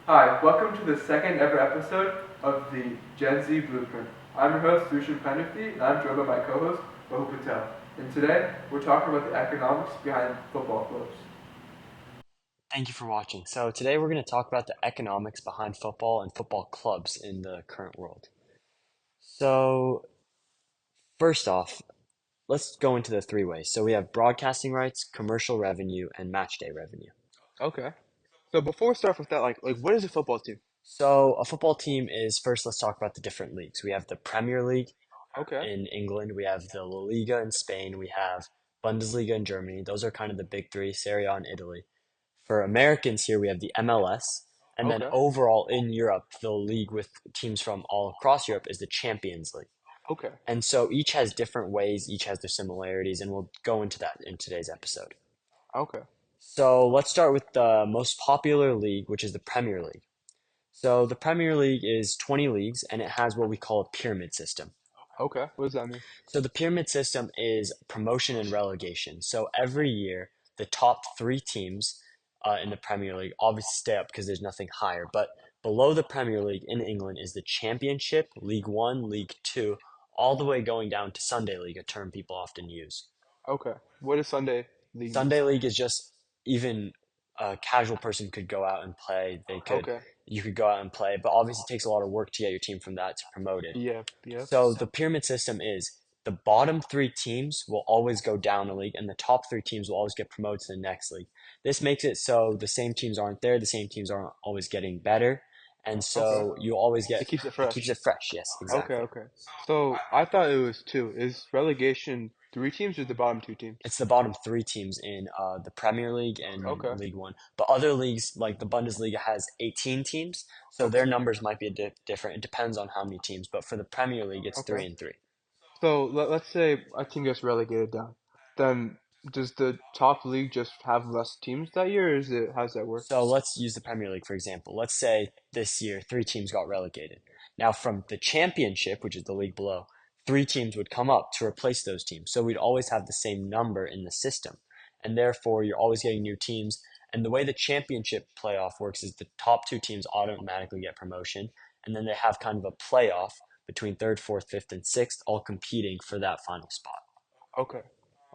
Hi, welcome to the second ever episode of the Gen Z Blueprint. I'm your host, Sushan Penderthi, and I'm joined by my co-host, Rahul Patel. And today, we're talking about the economics behind football clubs. Thank you for watching. So today we're going to talk about the economics behind football and football clubs in the current world. So first off, let's go into the three ways. So we have broadcasting rights, commercial revenue, and match day revenue. Okay. So before we start with that, what is a football team? So a football team is first, let's talk about the different leagues. We have the Premier League Okay. in England, we have the La Liga in Spain, we have Bundesliga in Germany. Those are kind of the big three, Serie A in Italy. For Americans here, we have the MLS. And then Okay. overall in Europe, the league with teams from all across Europe is the Champions League. Okay. And so each has different ways, each has their similarities, and we'll go into that in today's episode. Okay. So let's start with the most popular league, which is the Premier League. So the Premier League is 20 leagues, and it has what we call a pyramid system. Okay. What does that mean? So the pyramid system is promotion and relegation. So every year, the top three teams in the Premier League obviously stay up because there's nothing higher. But below the Premier League in England is the Championship, League One, League Two, all the way going down to Sunday League, a term people often use. Okay. What does Sunday league mean? Sunday League is just even a casual person could go out and play. Okay. You could go out and play, but obviously it takes a lot of work to get your team from that to promoted. Yep. Yep. So the pyramid system is the bottom three teams will always go down a league, and the top three teams will always get promoted to the next league. This makes it so the same teams aren't there, the same teams aren't always getting better, and Okay. so you always get It keeps it it keeps fresh. it fresh. Yes, Okay. exactly. Okay. So I thought it was two. Is relegation three teams or the bottom two teams? It's the bottom three teams in the Premier League and Okay. League One. But other leagues, like the Bundesliga, has 18 teams, so their Okay. numbers might be different. It depends on how many teams. But for the Premier League, it's Okay. three and three. So let's say a team gets relegated down. Then does the top league just have less teams that year, or is it how's that work? So let's use the Premier League for example. Let's say this year three teams got relegated. Now from the Championship, which is the league below, three teams would come up to replace those teams. So we'd always have the same number in the system. And therefore you're always getting new teams. And the way the Championship playoff works is the top two teams automatically get promotion. And then they have kind of a playoff between third, fourth, fifth, and sixth, all competing for that final spot. Okay.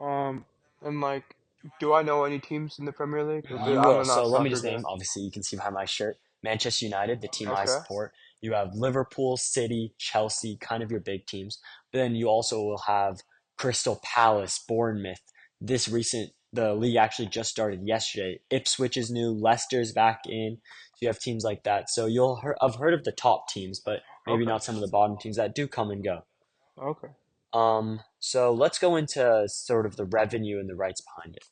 Um, and do I know any teams in the Premier League? You I'm will. not So a let me soccer just guy. name, obviously, you can see behind my shirt Manchester United, the team I Okay. support. You have Liverpool, City, Chelsea, kind of your big teams. But then you also will have Crystal Palace, Bournemouth. The league actually just started yesterday. Ipswich is new, Leicester's back in. So you have teams like that. So I've heard of the top teams, but maybe Okay. not some of the bottom teams that do come and go. Okay. So let's go into sort of the revenue and the rights behind it.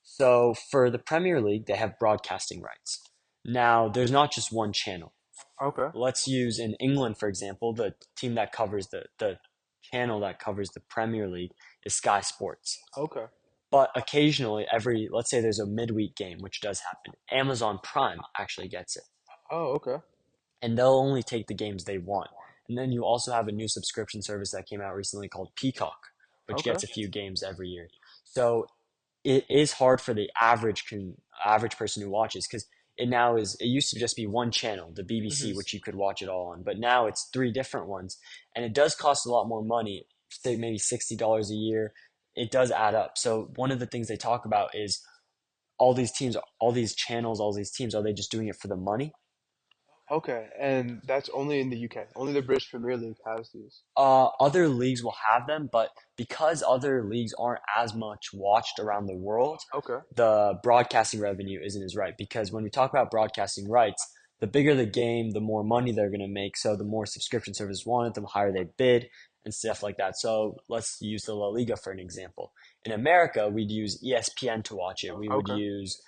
So for the Premier League, they have broadcasting rights. Now, there's not just one channel. Okay. Let's use in England, for example, the team that covers the channel that covers the Premier League is Sky Sports. Okay. But occasionally, let's say there's a midweek game, which does happen, Amazon Prime actually gets it. Oh, okay. And they'll only take the games they want. And then you also have a new subscription service that came out recently called Peacock, which Okay. gets a few games every year. So it is hard for the average person who watches because it used to just be one channel, the BBC, hmm which you could watch it all on, but now it's three different ones, and it does cost a lot more money, say maybe $60 a year. It does add up. So one of the things they talk about is all these teams, all these channels, all these teams, are they just doing it for the money? Okay. And that's only in the UK. Only the British Premier League has these. Other leagues will have them, but because other leagues aren't as much watched around the world, Okay. the broadcasting revenue isn't as right. Because when we talk about broadcasting rights, the bigger the game, the more money they're going to make. So the more subscription services want it, the higher they bid and stuff like that. So let's use the La Liga for an example. In America, we'd use ESPN to watch it. We would Okay. use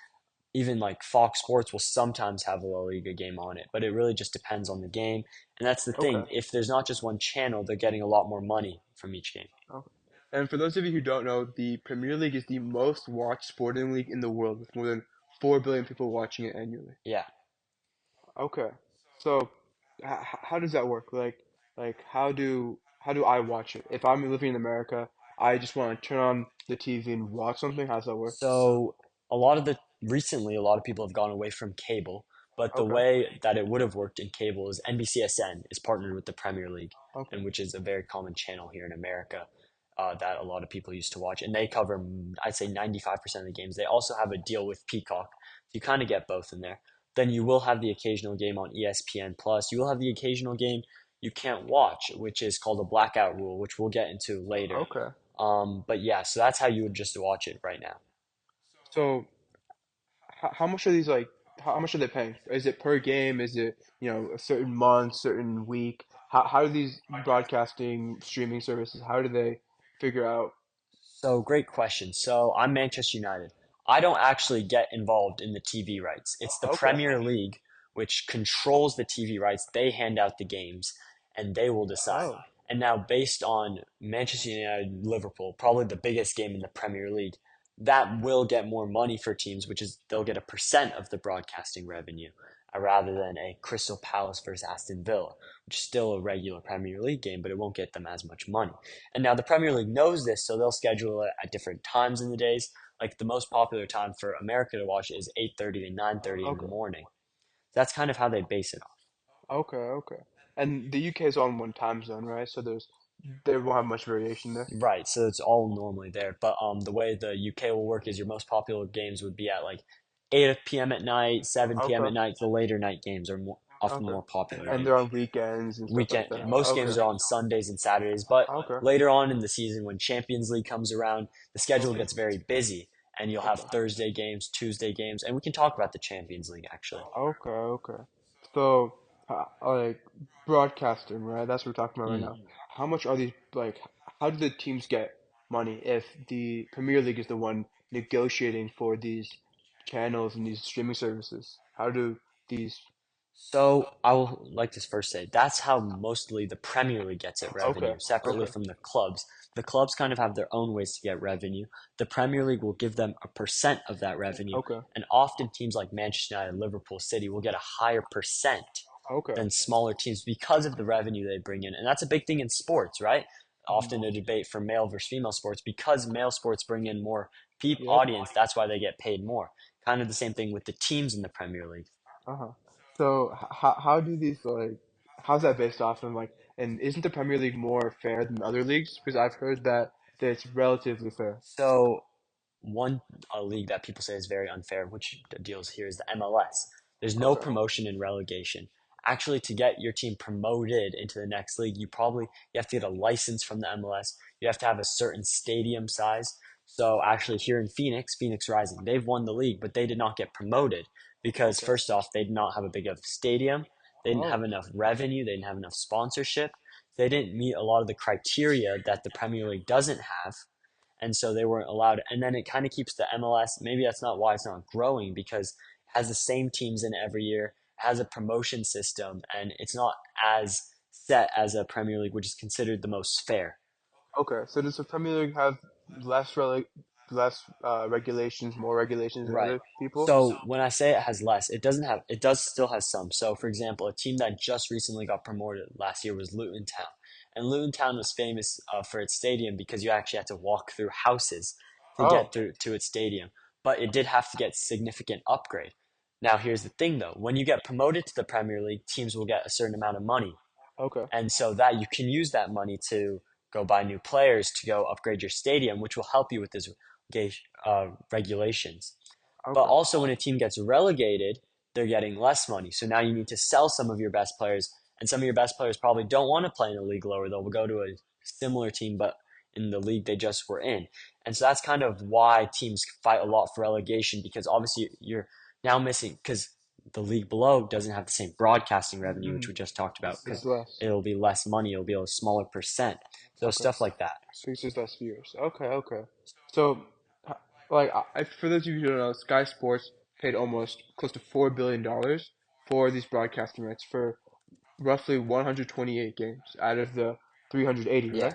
even like Fox Sports will sometimes have a La Liga game on it, but it really just depends on the game. And that's the Okay. thing. If there's not just one channel, they're getting a lot more money from each game. Okay. And for those of you who don't know, the Premier League is the most watched sporting league in the world, with more than 4 billion people watching it annually. Yeah. Okay. So, how does that work? How do I watch it? If I'm living in America, I just want to turn on the TV and watch something. How does that work? So a lot of people have gone away from cable, But the Okay. way that it would have worked in cable is NBCSN is partnered with the Premier League, Okay. and which is a very common channel here in America that a lot of people used to watch, and they cover I'd say 95% of the games. They also have a deal with Peacock, so you kind of get both in there. Then you will have the occasional game on ESPN Plus. You will have the occasional game you can't watch, which is called a blackout rule, which we'll get into later. Okay. But yeah, so that's how you would just watch it right now. So how much are these like? How much are they paying? Is it per game? Is it a certain month, certain week? How do these broadcasting streaming services? How do they figure out? So great question. So I'm Manchester United. I don't actually get involved in the TV rights. It's the Okay. Premier League which controls the TV rights. They hand out the games and they will decide. Oh. And now based on Manchester United Liverpool, probably the biggest game in the Premier League, that will get more money for teams, which is they'll get a percent of the broadcasting revenue rather than a Crystal Palace versus Aston Villa, which is still a regular Premier League game, but it won't get them as much money. And now the Premier League knows this, so they'll schedule it at different times in the days. Like the most popular time for America to watch is 8:30 to 9:30 in the Okay. morning. That's kind of how they base it off. Okay. Okay. And the UK is on one time zone, right? So they won't have much variation there. Right, so it's all normally there. But the way the UK will work is your most popular games would be at like 8 p.m. at night, 7 p.m. Okay. at night. The later night games are often Okay. more popular. And they're on weekends and stuff like Weekend, that. most Okay. games are on Sundays and Saturdays, but Okay. later on in the season when Champions League comes around, the schedule gets very busy and you'll have Okay. Thursday games, Tuesday games, and we can talk about the Champions League actually. Okay. Okay. So, like broadcasting, right? That's what we're talking about right Mm. now. How much are these like? How do the teams get money if the Premier League is the one negotiating for these channels and these streaming services? How do these? So I will like to first say that's how mostly the Premier League gets its Okay. revenue, separately Okay. from the clubs. The clubs kind of have their own ways to get revenue. The Premier League will give them a percent of that revenue, Okay. and often teams like Manchester United, Liverpool City will get a higher percent Okay. than smaller teams because of the revenue they bring in. And that's a big thing in sports, right? Mhm. Often a debate for male versus female sports because male sports bring in more Yep. audience. That's why they get paid more. Kind of the same thing with the teams in the Premier League. Uh-huh. So how do these like how's that based off of like and isn't the Premier League more fair than other leagues? Because I've heard that it's relatively fair. So one league that people say is very unfair, which deals here, is the MLS. There's no Okay. promotion and relegation. Actually, to get your team promoted into the next league, you have to get a license from the MLS. You have to have a certain stadium size. So actually, here in Phoenix, Phoenix Rising, they've won the league, but they did not get promoted because Okay. first off, they did not have a big enough stadium. They didn't have Oh. enough revenue. They didn't have enough sponsorship. They didn't meet a lot of the criteria that the Premier League doesn't have, and so they weren't allowed. And then it kind of keeps the MLS. Maybe that's not why it's not growing because it has the same teams in every year, has a promotion system, and it's not as set as a Premier League, which is considered the most fair. Okay. So does the Premier League have less regulations, more regulations than Right. other people? So when I say it has less, it doesn't have. It does still has some. So for example, a team that just recently got promoted last year was Luton Town, and Luton Town was famous for its stadium because you actually had to walk through houses to Oh. get through to its stadium. But it did have to get significant upgrade. Now here's the thing though: when you get promoted to the Premier League, teams will get a certain amount of money, Okay. and so that you can use that money to go buy new players to go upgrade your stadium, which will help you with this regulations. But Okay. also, when a team gets relegated, they're getting less money. So now you need to sell some of your best players, and some of your best players probably don't want to play in a league lower. They'll go to a similar team, but in the league they just were in. And so that's kind of why teams fight a lot for relegation because obviously you're now missing because the league below doesn't have the same broadcasting revenue, which Mm-hmm. we just talked about It's because less. it'll be less money. It'll be a smaller percent. So Okay. stuff like that. So it's just less viewers. Okay. Okay. So, like, for those of you who don't know, Sky Sports paid almost close to $4 billion for these broadcasting rights for roughly 128 games out of the 380, Yeah. right?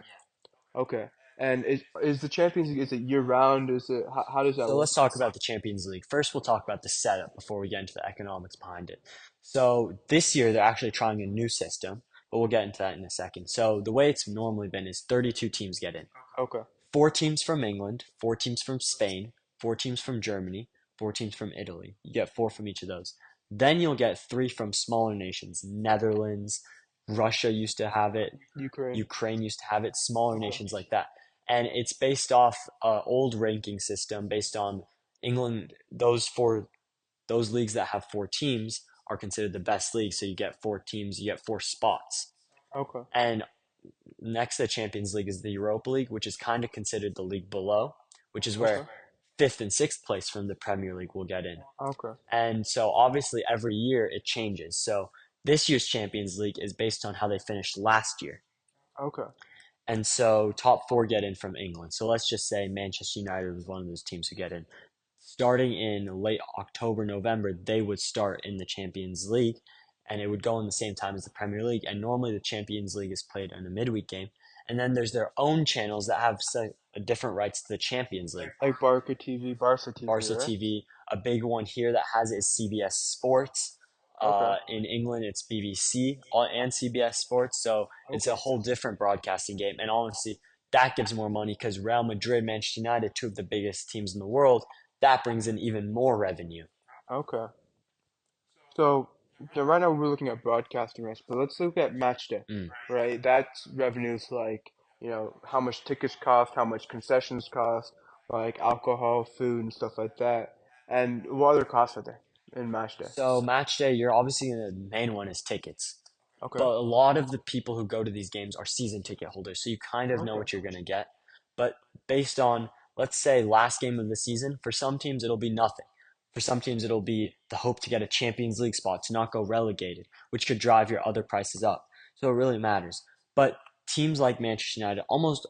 Okay. And is the Champions League, is it year round? Is it how does that So work? let's talk about the Champions League. First, we'll talk about the setup before we get into the economics behind it. So this year, they're actually trying a new system, but we'll get into that in a second. So the way it's normally been is 32 teams get in. Okay. Four teams from England, four teams from Spain, four teams from Germany, four teams from Italy. You get four from each of those. Then you'll get three from smaller nations. Netherlands, Russia used to have it, Ukraine. Ukraine used to have it, smaller Okay. nations like that. And it's based off old ranking system based on England. Those leagues that have four teams are considered the best league. So you get four teams, you get four spots. Okay. And next to the Champions League is the Europa League, which is kind of considered the league below, which is where Okay. fifth and sixth place from the Premier League will get in. Okay. And so obviously every year it changes. So this year's Champions League is based on how they finished last year. Okay. And so top four get in from England. So let's just say Manchester United was one of those teams who get in. Starting in late October, November, they would start in the Champions League and it would go in the same time as the Premier League. And normally the Champions League is played in a midweek game. And then there's their own channels that have different rights to the Champions League. Like Barca TV, Barca TV, Barca right? TV. A big one here that has it is CBS Sports. Okay. In England, it's BBC and CBS Sports. So it's a Okay. whole different broadcasting game. And honestly, that gives more money because Real Madrid, Manchester United, two of the biggest teams in the world, that brings in even more revenue. Okay. So right now we're looking at broadcasting rights, but let's look at match day, Mm. right? That's revenues like, how much tickets cost, how much concessions cost, like alcohol, food, and stuff like that. And what other costs are there in match day? So match day, you're obviously the main one is tickets. Okay. But a lot of the people who go to these games are season ticket holders, so you kind of know Okay. what you're going to get. But based on, let's say, last game of the season, for some teams it'll be nothing. For some teams it'll be the hope to get a Champions League spot, to not go relegated, which could drive your other prices up. So it really matters. But teams like Manchester United, almost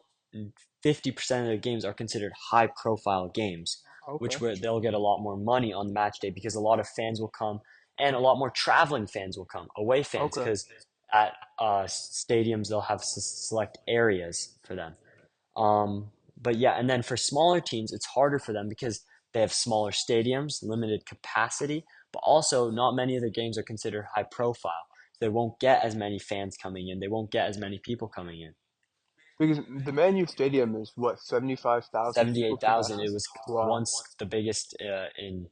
50% of the games are considered high profile games, which Okay. where they'll get a lot more money on the match day because a lot of fans will come and a lot more traveling fans will come, away fans, Okay. because at stadiums they'll have select areas for them. But yeah, and then for smaller teams, it's harder for them because they have smaller stadiums, limited capacity, but also not many of the games are considered high profile. So they won't get as many fans coming in. They won't get as many people coming in. Because the Man U Stadium is what, 75,000 people 78,000. capacity? It was Wow. once the biggest in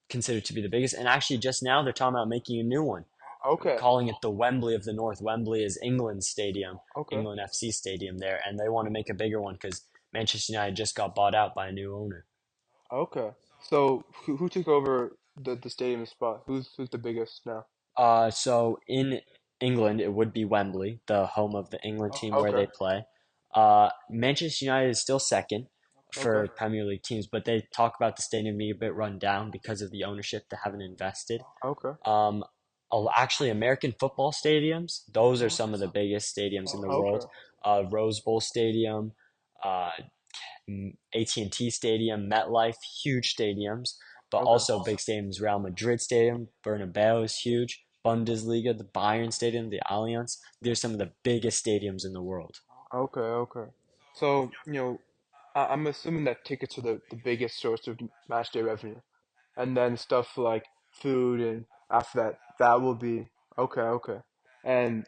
considered to be the biggest. And actually, just now they're talking about making a new one, Okay. calling it the Wembley of the North. Wembley is England's stadium, Okay. England FC stadium there, and they want to make a bigger one because Manchester United just got bought out by a new owner. Okay. So who took over the stadium spot? Who's the biggest now? So in England, it would be Wembley, the home of the England team where Okay. they play. Manchester United is still second Okay. for Premier League teams, but they talk about the stadium being a bit run down because of the ownership they haven't invested. Okay. Um, Actually, American football stadiums, those are some of the biggest stadiums in the Okay. world. Rose Bowl Stadium, uh, AT&T Stadium, MetLife, huge stadiums, but Okay. also big stadiums. Real Madrid Stadium, Bernabeu is huge. Bundesliga, the Bayern Stadium, the Allianz. They're some of the biggest stadiums in the world. Okay. Okay. So, I'm assuming that tickets are the biggest source of match day revenue. And then stuff like food and after that, that will be okay, okay. And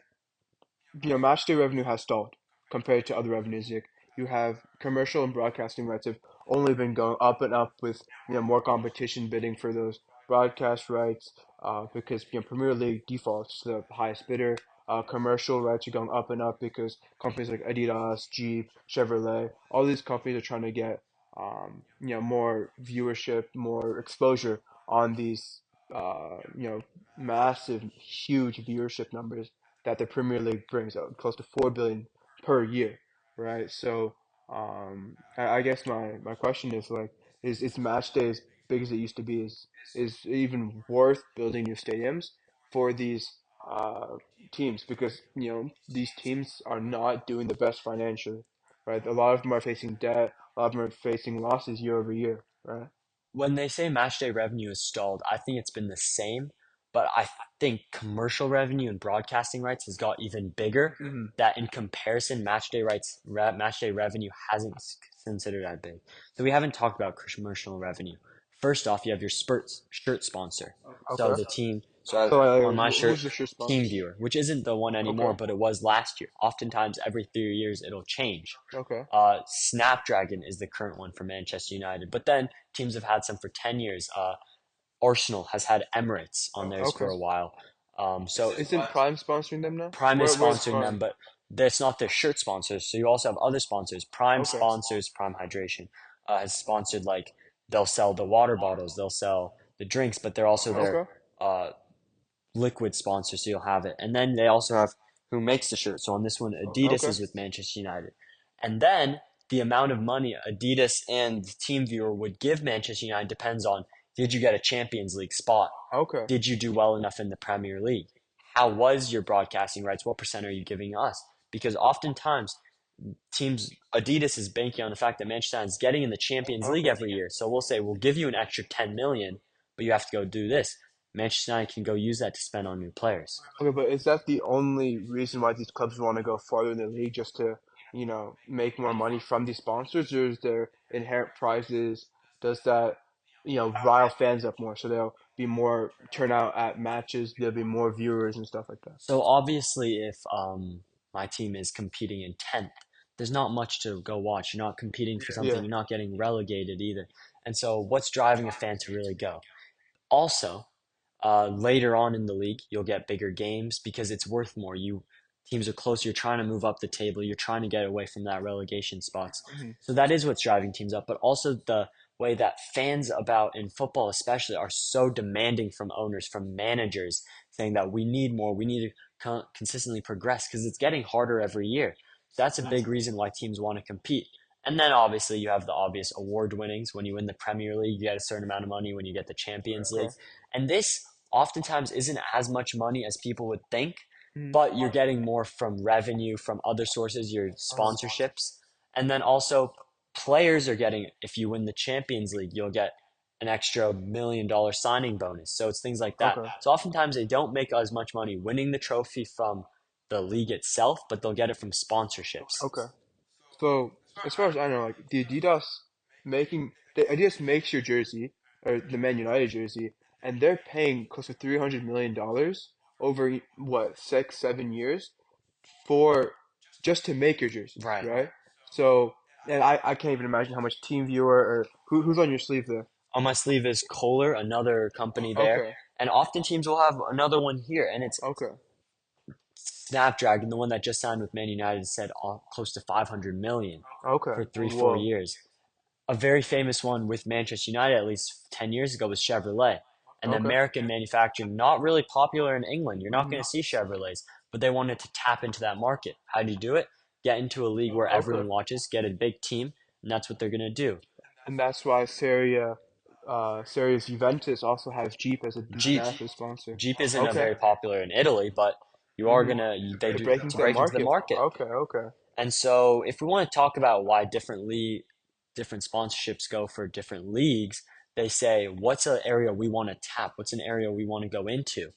match day revenue has stalled compared to other revenues. You have commercial and broadcasting rights have only been going up and up with more competition bidding for those broadcast rights because Premier League defaults to the highest bidder. Commercial rights are going up and up because companies like Adidas, Jeep, Chevrolet, all these companies are trying to get more viewership, more exposure on these massive, huge viewership numbers that the Premier League brings out, close to 4 billion per year, right? So, I guess my question is like, is match day as big as it used to be? Is it even worth building new stadiums for these teams? Because these teams are not doing the best financially, right? A lot of them are facing debt. A lot of them are facing losses year over year, right? When they say match day revenue is stalled, I think it's been the same, but I think commercial revenue and broadcasting rights has got even bigger. Hmm. That in comparison, match day revenue hasn't considered that big. So we haven't talked about commercial revenue. First off, you have your shirt sponsor. So Okay. the team, So, on my shirt, who's the shirt sponsor? Team Viewer, which isn't the one anymore, Okay. but it was last year. Oftentimes, every 3 years, it'll change. Okay. Snapdragon is the current one for Manchester United, but then teams have had some for 10 years. Arsenal has had Emirates on theirs for Okay. a while. So Isn't Prime sponsoring them now? Prime is Where's sponsoring them, Prime? but that's not their shirt sponsors. So you also have other sponsors. Prime Okay. sponsors Prime Hydration, has sponsored like they'll sell the water bottles, they'll sell the drinks, but they're also their Okay. uh, liquid sponsor, so you'll have it. And then they also have who makes the shirt. So on this one, Adidas Okay. is with Manchester United. And then the amount of money Adidas and TeamViewer would give Manchester United depends on, did you get a Champions League spot? Okay. Did you do well enough in the Premier League? How was your broadcasting rights? What percent are you giving us? Because oftentimes teams, Adidas is banking on the fact that Manchester United is getting in the Champions League Okay. every year. So we'll say we'll give you an extra 10 million, but you have to go do this. Manchester United can go use that to spend on new players. Okay, but is that the only reason why these clubs want to go farther in the league, just to, make more money from these sponsors, or is there inherent prizes? Does that, rile fans up more, so there'll be more turnout at matches, there'll be more viewers and stuff like that? So obviously, if my team is competing in 10th, there's not much to go watch. You're not competing for something. Yeah. You're not getting relegated either. And so, what's driving a fan to really go? Also, later on in the league, you'll get bigger games because it's worth more. You teams are closer. You're trying to move up the table. You're trying to get away from that relegation spots. Hmm. So that is what's driving teams up. But also the way that fans about in football, especially, are so demanding from owners, from managers, saying that we need more. We need to consistently progress because it's getting harder every year. So that's a big reason why teams want to compete. And then obviously you have the obvious award winnings. When you win the Premier League, you get a certain amount of money. When you get the Champions League, Okay. and this oftentimes isn't as much money as people would think, Hmm. but you're getting more from revenue from other sources, your Uh-huh. sponsorships. And then also players are getting, if you win the Champions League, you'll get an extra $1 million signing bonus. So it's things like that. Okay. So oftentimes they don't make as much money winning the trophy from the league itself, but they'll get it from sponsorships. Okay. So as far as I know, like the Adidas makes your jersey or the Man United jersey, and they're paying close to $300 million over what 6, 7 years for just to make your jerseys, Right. right? So, and I can't even imagine how much TeamViewer or who's on your sleeve there. On my sleeve is Kohler, another company there. Okay, And often teams will have another one here, and it's okay, Snapdragon, the one that just signed with Man United, said close to 500 million okay. for 3, 4 Whoa. years. A very famous one with Manchester United, at least 10 years ago, was Chevrolet, an Okay. American manufacturer, not really popular in England. You're not Hmm. going to see Chevrolets, but they wanted to tap into that market. How do you do it? Get into a league where Okay. everyone watches, get a big team, and that's what they're going to do. And that's why Seria's Juventus also has Jeep as a Jeep, massive sponsor. Jeep isn't a Okay. very popular in Italy, but you are Hmm. gonna they To do break to into that break into the market. market. Okay, okay. And so, if we want to talk about why different sponsorships go for different leagues, they say, what's an area we want to tap? What's an area we want to go into?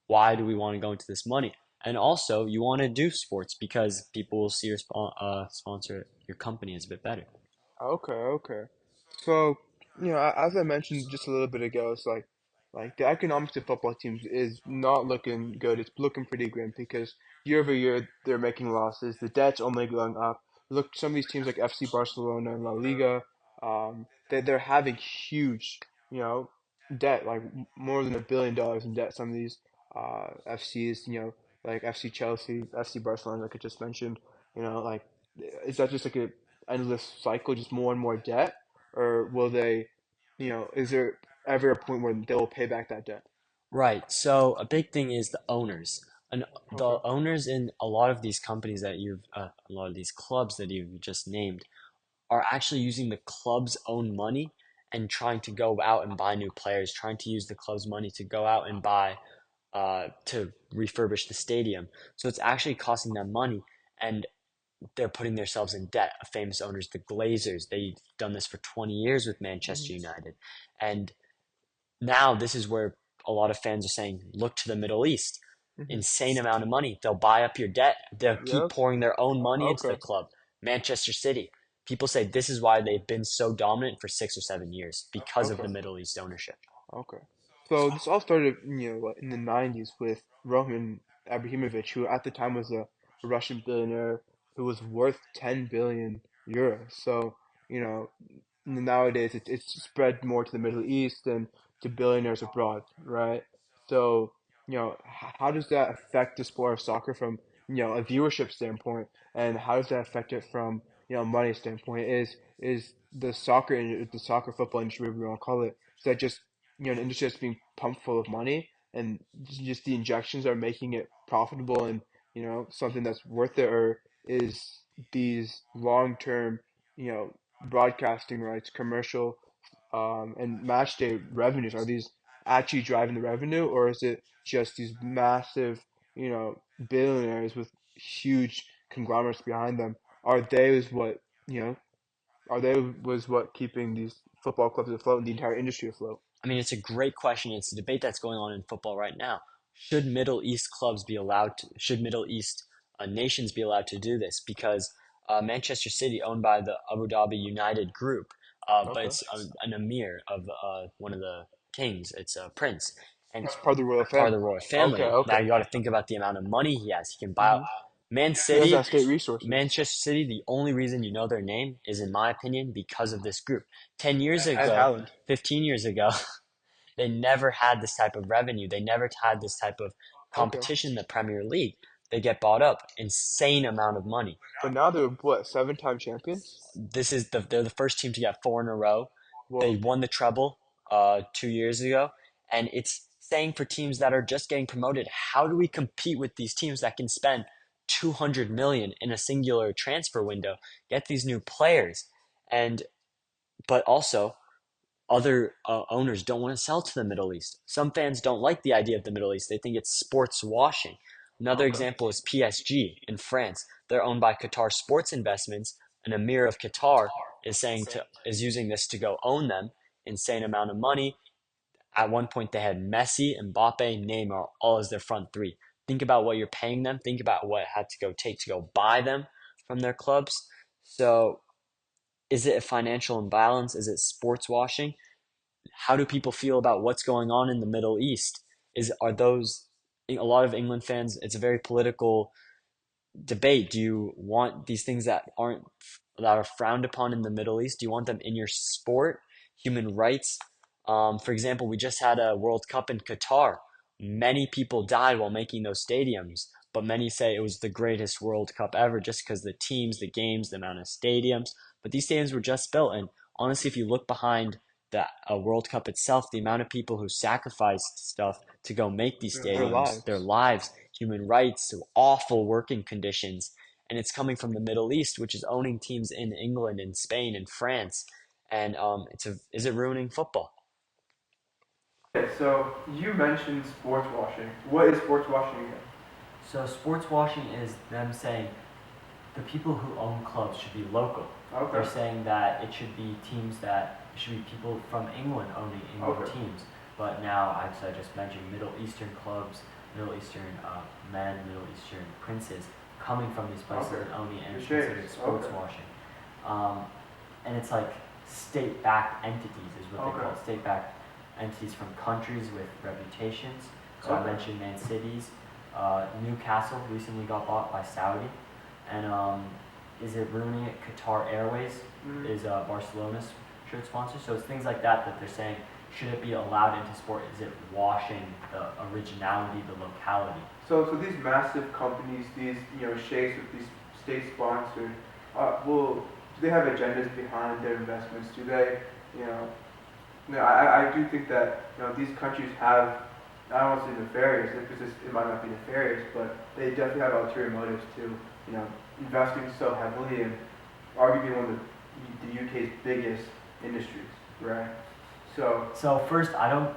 Why do we want to go into this money? And also, you want to do sports because people will see your sponsor, your company is a bit better. Okay, okay. So, as I mentioned just a little bit ago, it's like the economics of football teams is not looking good. It's looking pretty grim because year over year they're making losses. The debt's only going up. Look, some of these teams like FC Barcelona and La Liga, they're having huge, you know, debt, like more than $1 billion in debt. Some of these FCs, like FC Chelsea, FC Barcelona, like I just mentioned, like is that just like a endless cycle, just more and more debt, or will they, is there ever a point where they will pay back that debt? Right. So a big thing is the owners. And Okay. the owners in a lot of these companies a lot of these clubs that you've just named are actually using the club's own money and trying to go out and buy new players, trying to use the club's money to go out and buy, to refurbish the stadium. So it's actually costing them money and they're putting themselves in debt. Famous owners, the Glazers, they've done this for 20 years with Hmm. Manchester United. And now this is where a lot of fans are saying, look to the Middle East. Hmm. Insane amount of money. They'll buy up your debt. They'll keep Yep. pouring their own money into the Okay. club. Manchester City. People say this is why they've been so dominant for 6 or 7 years because of Okay. the Middle East ownership. Okay. So this all started, what, in the 90s with Roman Abramovich, who at the time was a Russian billionaire who was worth 10 billion euros. So, you know, nowadays it's spread more to the Middle East, and to billionaires abroad, right? So, how does that affect the sport of soccer from, a viewership standpoint, and how does that affect it from, money standpoint? Is the soccer football industry, whatever you want to call it, is that just, an industry that's being pumped full of money, and just the injections are making it profitable and, something that's worth it, or is these long-term, broadcasting rights, commercial, and match day revenues, are these actually driving the revenue, or is it just these massive, billionaires with huge conglomerates behind them? Are they is what you know? Are they was what keeping these football clubs afloat and the entire industry afloat? I mean, it's a great question. It's a debate that's going on in football right now. Should Middle East clubs be allowed to, should Middle East nations be allowed to do this? Because Manchester City, owned by the Abu Dhabi United Group, but Okay, it's an emir of one of the kings. It's a prince, and it's part of the royal part of family. the royal Okay, family. Now okay. you got to think about the amount of money he has. He can buy out Mm-hmm. Man He has City. that state resources. Manchester City, the only reason you know their name is, in my opinion, because of this group. 10 years And ago, Haaland. 15 years ago, they never had this type of revenue. They never had this type of Okay, competition in the Premier League. They get bought up, insane amount of money. but now they're what, seven-time champions? They're the first team to get four in a row. They Whoa. won the treble 2 years ago, and it's saying for teams that are just getting promoted, how do we compete with these teams that can spend 200 million in a singular transfer window, get these new players, and but also other owners don't want to sell to the Middle East. Some fans don't like the idea of the Middle East. They think it's sports washing. Another Okay. example is PSG in France. They're owned by Qatar Sports Investments. An emir of Qatar is using this to go own them. Insane amount of money. At one point, they had Messi, Mbappe, Neymar all as their front three. Think about what you're paying them. Think about what it had to go take to go buy them from their clubs. So, is it a financial imbalance? Is it sports washing? How do people feel about what's going on in the Middle East? Are those a lot of England fans? It's a very political debate. Do you want these things that are frowned upon in the Middle East? Do you want them in your sport? Human rights. For example, we just had a World Cup in Qatar. Many people died while making those stadiums, but many say it was the greatest World Cup ever just because the teams, the games, the amount of stadiums. But these stadiums were just built, and honestly, if you look behind the World Cup itself, the amount of people who sacrificed stuff to go make these Their stadiums, their lives. lives, human rights, awful working conditions, and it's coming from the Middle East, which is owning teams in England and Spain and France, and is it ruining football? Okay, so you mentioned sports washing. What is sports washing again? So sports washing is them saying the people who own clubs should be local. They're Okay. saying that it should be teams that it should be people from England owning England Okay. teams. But now, as I just mentioned, Middle Eastern clubs, Middle Eastern men, Middle Eastern princes coming from these places Okay. and owning, and The it's considered sheikhs, sports okay. washing. And it's like state-backed entities is what they Okay. call it. State-backed entities from countries with reputations. So I Okay. mentioned Man City's. Newcastle recently got bought by Saudi, and is it ruining it? Qatar Airways Mhm. is Barcelona's shirt sponsor, so it's things like that that they're saying should it be allowed into sport? Is it washing the originality, the locality? So these massive companies, these sheikhs with these state sponsored, do they have agendas behind their investments? Do they, you know, I do think that these countries have, I don't want to say nefarious because it might not be nefarious, but they definitely have ulterior motives to investing so heavily in arguably one of the UK's biggest industries, right? So So first, I don't.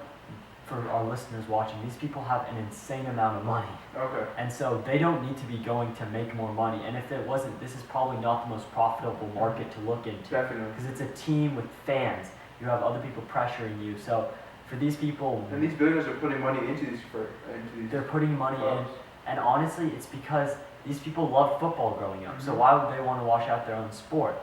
For our listeners watching, these people have an insane amount of money, okay, and so they don't need to be going to make more money. And if it wasn't, this is probably not the most profitable market to look into definitely. because it's a team with fans. You have other people pressuring you. So for these people, And these billionaires are putting money into these they're putting money in, clubs. and honestly, it's because these people loved football growing up. So Mhm. why would they want to wash out their own sport?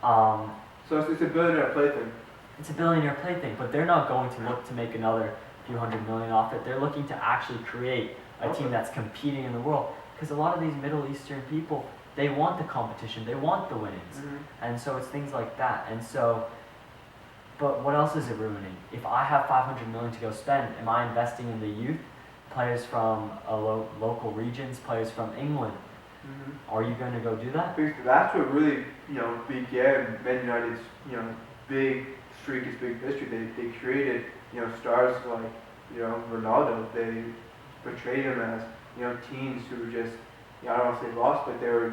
Um, So it's a billionaire plaything. it's a billionaire plaything, but they're not going to look to make another few hundred million off it. They're looking to actually create a team that's competing in the world. Because a lot of these Middle Eastern people, they want the competition, they want the winnings, Mhm. and so it's things like that. And so But what else is it ruining? If I have 500 million to go spend, am I investing in the youth, players from local regions, players from England? Are you going to go do that? Because that's what really, began Man United's, big streak, its big history. They created, stars like, Ronaldo. They portrayed him as, teens who were just, I don't want to say lost, but they were,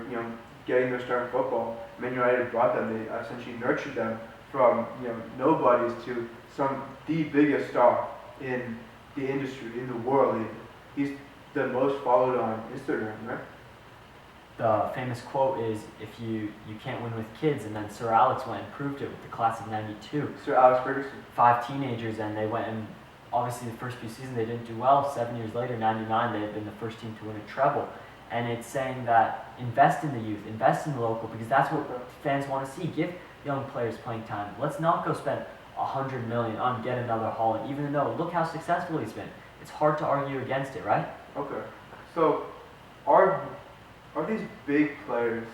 getting their start in football. Man United brought them. They essentially nurtured them from, nobodies to the biggest star in the industry, in the world even. He's the most followed on Instagram, right? The famous quote is, if you can't win with kids, and then Sir Alex went and proved it with the class of 92. Sir Alex Ferguson. 5 teenagers, and they went and, obviously the first few seasons they didn't do well. 7 years later, 99, they had been the first team to win a treble. And it's saying that invest in the youth, invest in the local, because that's what fans want to see. Give young players playing time. Let's not go spend 100 million on get another Holland, even though look how successful he's been. It's hard to argue against it, right? Okay. So, are these big players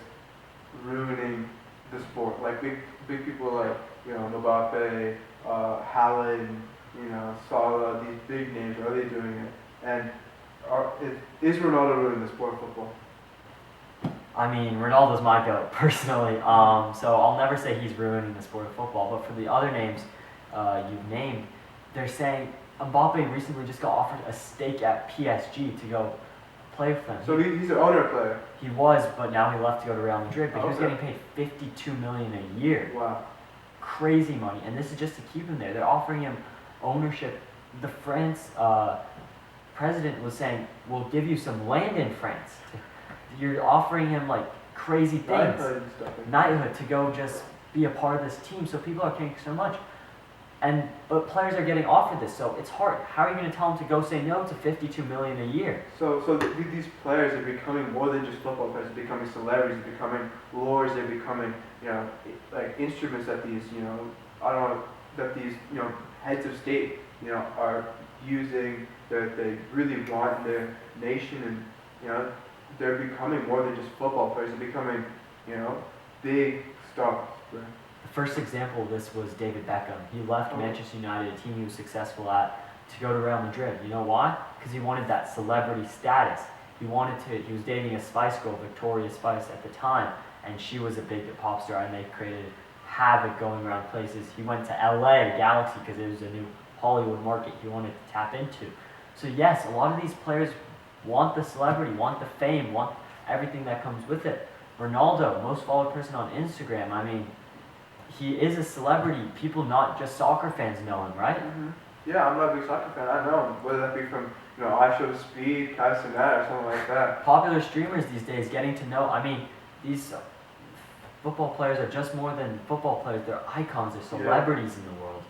ruining the sport? Like big people like Mbappe, Haaland, Salah, these big names. Are they doing it? And is Ronaldo ruining the sport of football? I mean, Ronaldo's my goat, personally. So I'll never say he's ruining the sport of football. But for the other names you've named, they're saying Mbappe recently just got offered a stake at PSG to go play for them. So he's an owner player? He was, but now he left to go to Real Madrid. But he was getting paid 52 million a year. Wow. Crazy money. And this is just to keep him there. They're offering him ownership. The France president was saying, we'll give you some land in France. You're offering him like crazy things. Knighthood to go just be a part of this team. So people are paying so much. But players are getting offered this, so it's hard. How are you going to tell them to go say no to 52 million a year? So these players are becoming more than just football players. They're becoming celebrities. They're becoming lords. They're becoming, like instruments that these, that these, heads of state, are using. That they really want in their nation, and they're becoming more than just football players. They're becoming, big stars. Right? The first example of this was David Beckham. He left Manchester United, a team he was successful at, to go to Real Madrid. You know why? Because he wanted that celebrity status. He was dating a Spice Girl, Victoria Spice at the time, and she was a big pop star, and they created havoc going around places. He went to LA, Galaxy, because it was a new Hollywood market he wanted to tap into. So yes, a lot of these players want the celebrity, want the fame, want everything that comes with it. Ronaldo, most followed person on Instagram, I mean, he is a celebrity. People, not just soccer fans, know him, right? Mm-hmm. Yeah, I'm not a big soccer fan. I know him. Whether that be from, I Show Speed, Castanet, or something like that. Popular streamers these days getting to know, I mean, these football players are just more than football players. They're icons. They're celebrities in the world.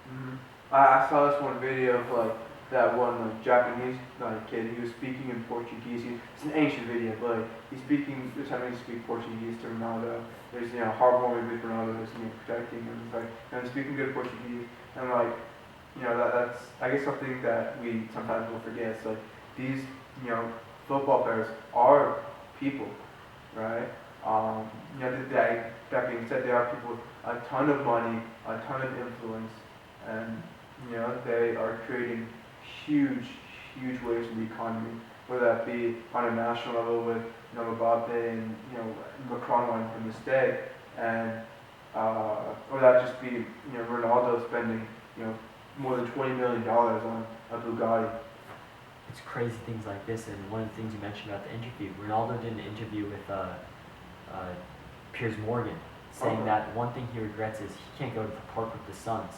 Mm-hmm. I saw this one video of that one Japanese kid. He was speaking in Portuguese. It's an ancient video, but he's attempting to speak Portuguese to Ronaldo. There's heartwarming with Ronaldo. There's protecting him. It's like he's speaking good Portuguese, and that's I guess something that we sometimes will forget. It's like these football players are people, right? That being said, they are people with a ton of money, a ton of influence, and they are creating huge waves in the economy, whether that be on a national level with Mbappe and Macron wanting him to stay, and or that just be Ronaldo spending more than $20 million on a Bugatti. It's crazy things like this, and one of the things you mentioned about the interview, Ronaldo did an interview with Piers Morgan, saying that one thing he regrets is he can't go to the park with the Suns.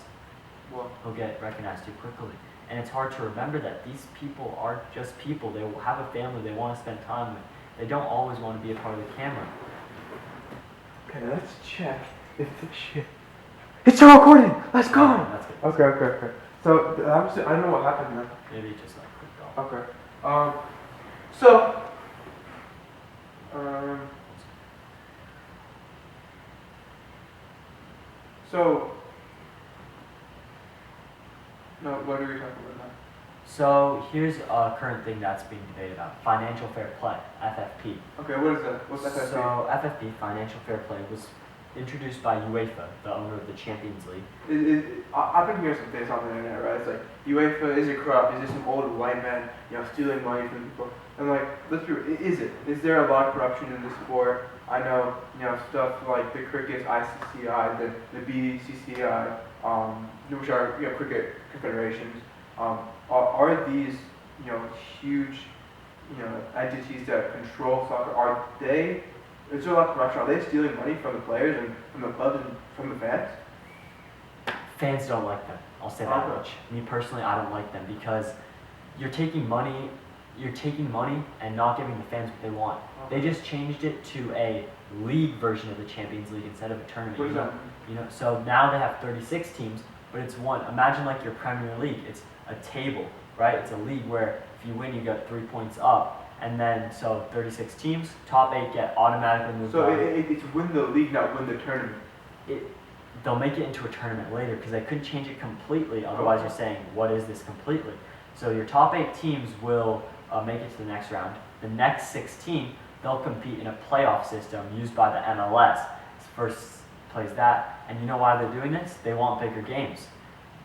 Well, he'll get recognized too quickly. And it's hard to remember that these people are just people. They will have a family they want to spend time with. They don't always want to be a part of the camera. Okay, let's check if the shit. It's still recording! Let's go! That's good. Okay. So, I don't know what happened now. Maybe it just clicked off. Okay. No, what are we talking about now? So here's a current thing that's being debated about, financial fair play, FFP. Okay, what is that? What's FFP? So FFP, financial fair play, was introduced by UEFA, the owner of the Champions League. I've been hearing some things on the internet, right? It's like UEFA, is it corrupt? Is it some old white man, stealing money from people? And like, let's be real, is it? Is there a lot of corruption in the sport? I know, stuff like the cricket's ICCI, the BCCI, which are cricket confederations. Are these huge entities that control soccer? Are they? Is there a lot of corruption? Are they stealing money from the players and from the clubs and from the fans? Fans don't like them. I'll say that much. Me personally, I don't like them because you're taking money and not giving the fans what they want. They just changed it to a league version of the Champions League instead of a tournament. What is that? So now they have 36 teams, but it's one. Imagine like your Premier League. It's a table, right? It's a league where if you win, you get 3 points up. And then, so 36 teams, top 8 get automatically moved on. So it's win the league, not win the tournament. They'll make it into a tournament later because they couldn't change it completely. Otherwise, you're saying, what is this completely? So your top 8 teams will make it to the next round. The next 16, they'll compete in a playoff system used by the MLS. First plays that. And you know why they're doing this? They want bigger games.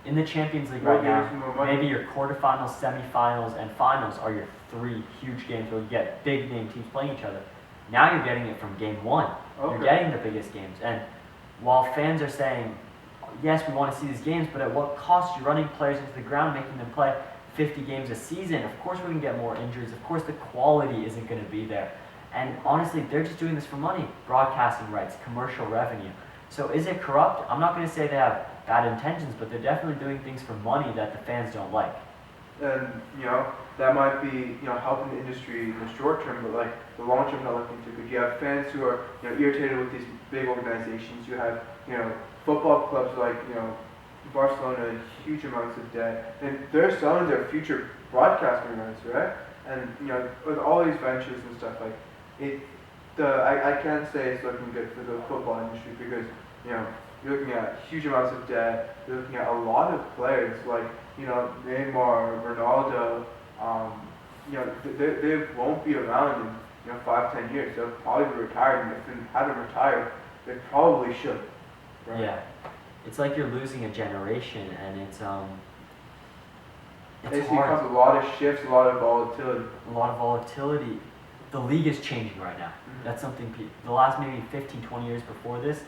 In the Champions League right now, maybe your quarterfinals, semifinals, and finals are your 3 huge games where you get big name teams playing each other. Now you're getting it from game 1. Okay. You're getting the biggest games. And while fans are saying, yes, we want to see these games, but at what cost? You're running players into the ground, making them play 50 games a season. Of course we're going to get more injuries. Of course the quality isn't going to be there. And honestly, they're just doing this for money. Broadcasting rights, commercial revenue. So is it corrupt? I'm not going to say they have bad intentions, but they're definitely doing things for money that the fans don't like. And that might be helping the industry in the short term, but like the long term, not looking too good. You have fans who are irritated with these big organizations. You have football clubs like Barcelona, huge amounts of debt, and they're selling their future broadcasting rights, right? And with all these ventures and stuff like it, I can't say it's looking good for the football industry because you're looking at huge amounts of debt. You're looking at a lot of players like Neymar, Ronaldo. They won't be around in 5-10 years. They'll probably be retired, and if they haven't retired, they probably should. Right? Yeah, it's like you're losing a generation, and it's hard. Because a lot of shifts, a lot of volatility. A lot of volatility. The league is changing right now. Mm-hmm. That's something the last maybe 15, 20 years before this,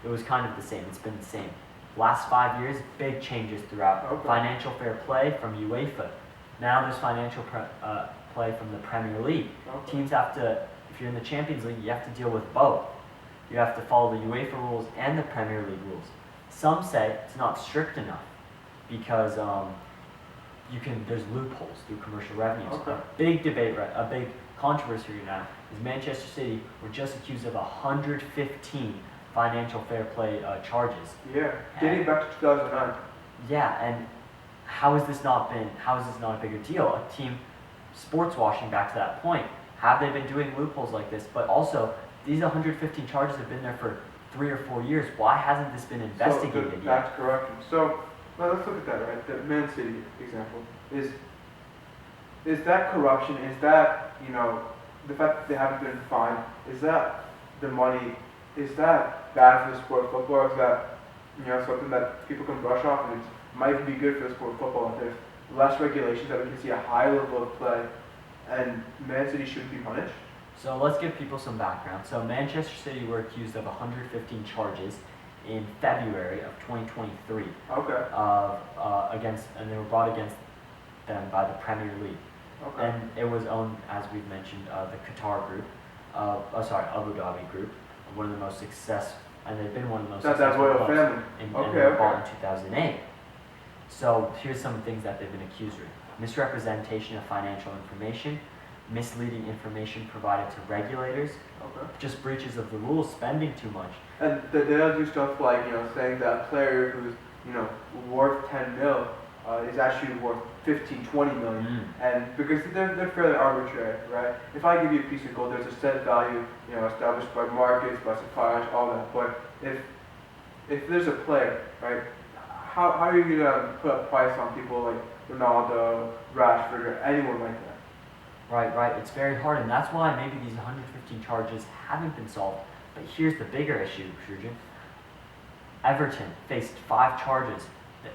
it was kind of the same. It's been the same. Last 5 years, big changes throughout. Okay. Financial fair play from UEFA. Now there's financial play from the Premier League. Okay. Teams have to, if you're in the Champions League, you have to deal with both. You have to follow the UEFA rules and the Premier League rules. Some say it's not strict enough because there's loopholes through commercial revenues. Okay. A big debate, a big controversy right now is Manchester City were just accused of 115 financial fair play charges. Yeah, dating back to 2009. Yeah, and how has this not a bigger deal? A team sports washing back to that point. Have they been doing loopholes like this? But also, these 115 charges have been there for 3 or 4 years. Why hasn't this been investigated yet? That's corruption. So let's look at that, right? The Man City example is that corruption? Is that the fact that they haven't been fined? Is that the money? Is that bad for the sport of football? Is that something that people can brush off and it might be good for the sport of football? If there's less regulations, that we can see a high level of play, and Man City shouldn't be punished. So let's give people some background. So Manchester City were accused of 115 charges in February of 2023. Okay. And they were brought against them by the Premier League. Okay. And it was owned, as we've mentioned, the Qatar group, Abu Dhabi group, one of the most successful, and they've been one of the most successful royal clubs. family. And Okay, they were okay. bought in 2008. So here's some things that they've been accused of: misrepresentation of financial information, misleading information provided to regulators, Okay. just breaches of the rules, spending too much. And they'll do stuff like saying that player who's worth 10 mil is actually worth 15, 20 million, and because they're fairly arbitrary, right? If I give you a piece of gold, there's a set value, established by markets, by suppliers, all that. But if there's a player, right, how are you gonna put a price on people like Ronaldo, Rashford, or anyone like that? Right. It's very hard, and that's why maybe these 115 charges haven't been solved. But here's the bigger issue, Shurjan. Everton faced 5 charges.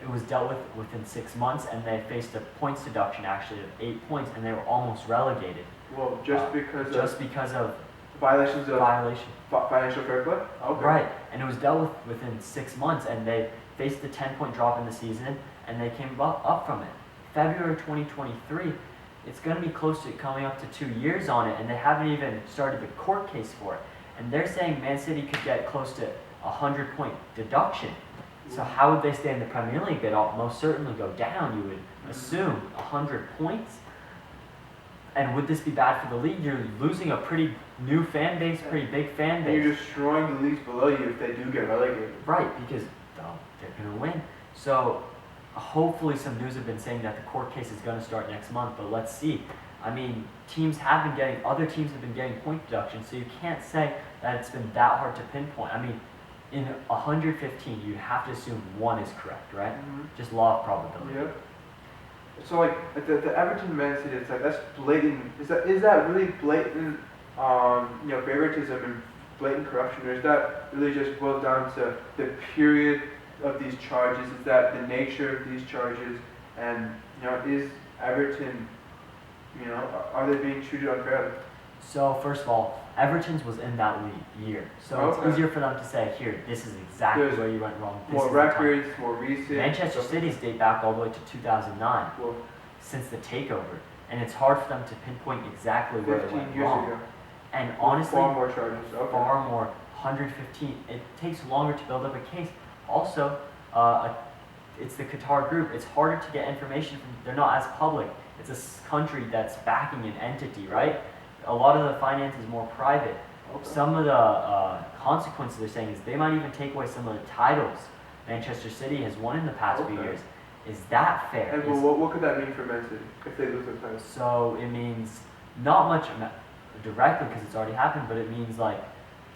It was dealt with within 6 months, and they faced a points deduction actually of 8 points, and they were almost relegated. Well, just because of violations of violation. financial fair play? Okay. Right, and it was dealt with within 6 months, and they faced a 10-point drop in the season, and they came up from it. February 2023, it's going to be close to coming up to 2 years on it, and they haven't even started the court case for it. And they're saying Man City could get close to a 100-point deduction. So how would they stay in the Premier League? They'd most certainly go down, you would assume, 100 points. And would this be bad for the league? You're losing a pretty new fan base, pretty big fan base. And you're destroying the leagues below you if they do get relegated. Right, because they're going to win. So hopefully some news have been saying that the court case is going to start next month, but let's see. I mean, other teams have been getting point deductions, so you can't say that it's been that hard to pinpoint. I mean, in 115, you have to assume one is correct, right? Mm-hmm. Just law of probability. Yep. So like the Everton Man City, it's like that's blatant. Is that really blatant? Favoritism and blatant corruption, or is that really just boiled down to the period of these charges? Is that the nature of these charges? And is Everton, are they being treated unfairly? So first of all, Everton's was in that year, so it's easier for them to say, here, this is exactly where you went wrong. More records, more recent. Manchester City's date back all the way to 2009, Well, since the takeover, and it's hard for them to pinpoint exactly where they 15 went years wrong. ago. And honestly, Far more charges. Okay. far more. 115. It takes longer to build up a case. Also, it's the Qatar group. It's harder to get information from. They're not as public. It's a country that's backing an entity, right? A lot of the finance is more private. Okay. Some of the consequences they're saying is they might even take away some of the titles Manchester City has won in the past few years. Is that fair? And what could that mean for Man City if they lose the title? So it means not much directly because it's already happened, but it means like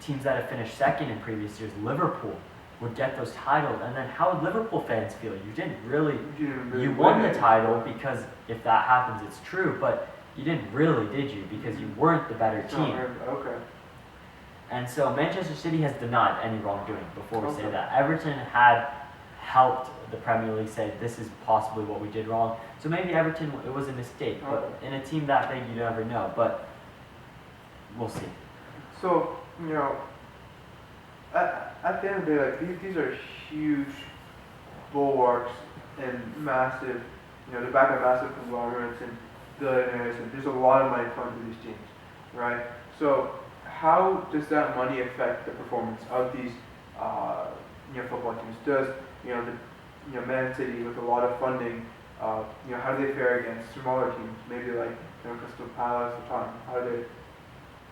teams that have finished second in previous years, Liverpool, would get those titles. And then how would Liverpool fans feel? You didn't really won the title because if that happens, it's true, but you didn't really, did you? Because you weren't the better team. Okay. And so Manchester City has denied any wrongdoing before we say that. Everton had helped the Premier League say this is possibly what we did wrong. So maybe Everton, it was a mistake, but in a team that big, you never know. But we'll see. So, at the end of the day, like these are huge bulwarks and massive, they're backed by massive conglomerates and billionaires, and there's a lot of money flowing to these teams, right? So, how does that money affect the performance of these, football teams? Does Man City with a lot of funding, how do they fare against smaller teams, maybe like Crystal Palace or Tottenham? How do they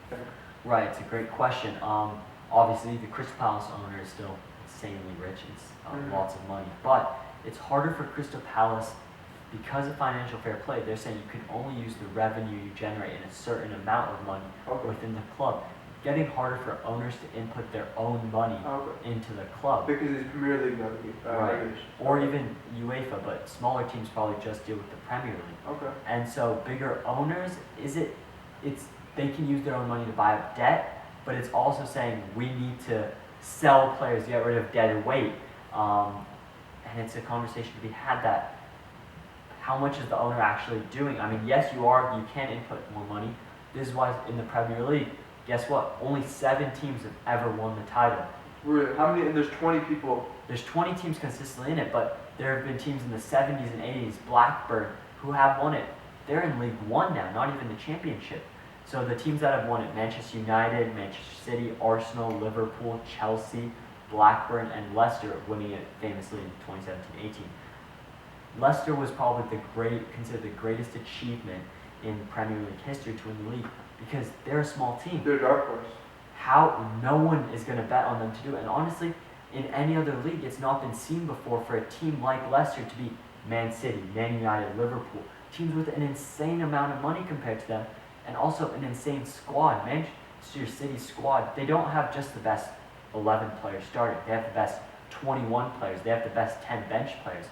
fare? Right, it's a great question. Obviously, the Crystal Palace owner is still insanely rich. It's lots of money, but it's harder for Crystal Palace because of financial fair play. They're saying you can only use the revenue you generate in a certain amount of money within the club. Getting harder for owners to input their own money into the club. Because it's Premier League regulation. Or even UEFA, but smaller teams probably just deal with the Premier League. Okay. And so bigger owners, they can use their own money to buy up debt, but it's also saying we need to sell players, get rid of dead weight. And it's a conversation to be had that how much is the owner actually doing? I mean, yes, you can input more money. This is why in the Premier League, guess what? Only 7 teams have ever won the title. Really? How many? And there's 20 people. There's 20 teams consistently in it, but there have been teams in the 70s and 80s, Blackburn, who have won it. They're in League One now, not even the Championship. So the teams that have won it, Manchester United, Manchester City, Arsenal, Liverpool, Chelsea, Blackburn, and Leicester winning it famously in 2017-18. Leicester was probably considered the greatest achievement in Premier League history to win the league because they're a small team. They're a dark horse. How no one is going to bet on them to do it. And honestly, in any other league, it's not been seen before for a team like Leicester to be Man City, Man United, Liverpool. Teams with an insane amount of money compared to them and also an insane squad. Manchester City's squad, they don't have just the best 11 players starting. They have the best 21 players. They have the best 10 bench players.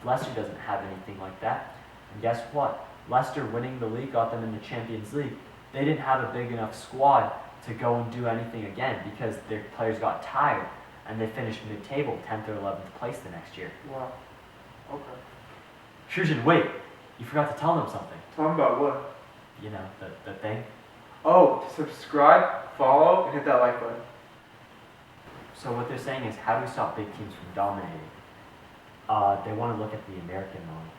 Leicester doesn't have anything like that. And guess what? Leicester winning the league got them in the Champions League. They didn't have a big enough squad to go and do anything again because their players got tired. and they finished mid-table, 10th or 11th place the next year. Wow. Okay. Shujin, wait, you forgot to tell them something. Tell them about what? You know, the thing. Oh, subscribe, follow, and hit that like button. So what they're saying is, how do we stop big teams from dominating? They want to look at the American model.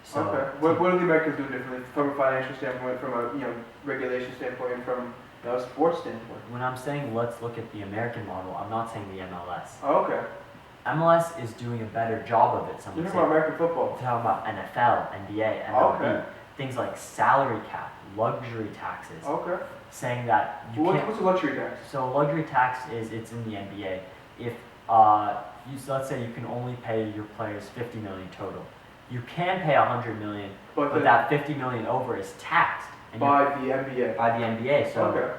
So Okay. What do the Americans do differently from a financial standpoint, from a regulation standpoint, and from a sports standpoint? when I'm saying let's look at the American model, I'm not saying the MLS. Oh, okay. MLS is doing a better job of it. Some You're would talking say. about American football. We're talking about NFL, NBA, MLB, Okay. things like salary cap, luxury taxes, Okay. saying that you Well, can't. what's a luxury tax? So luxury tax it's in the NBA. If let's say you can only pay your players 50 million total, you can pay 100 million, But but that 50 million over is taxed and by the NBA. by the NBA. So Okay.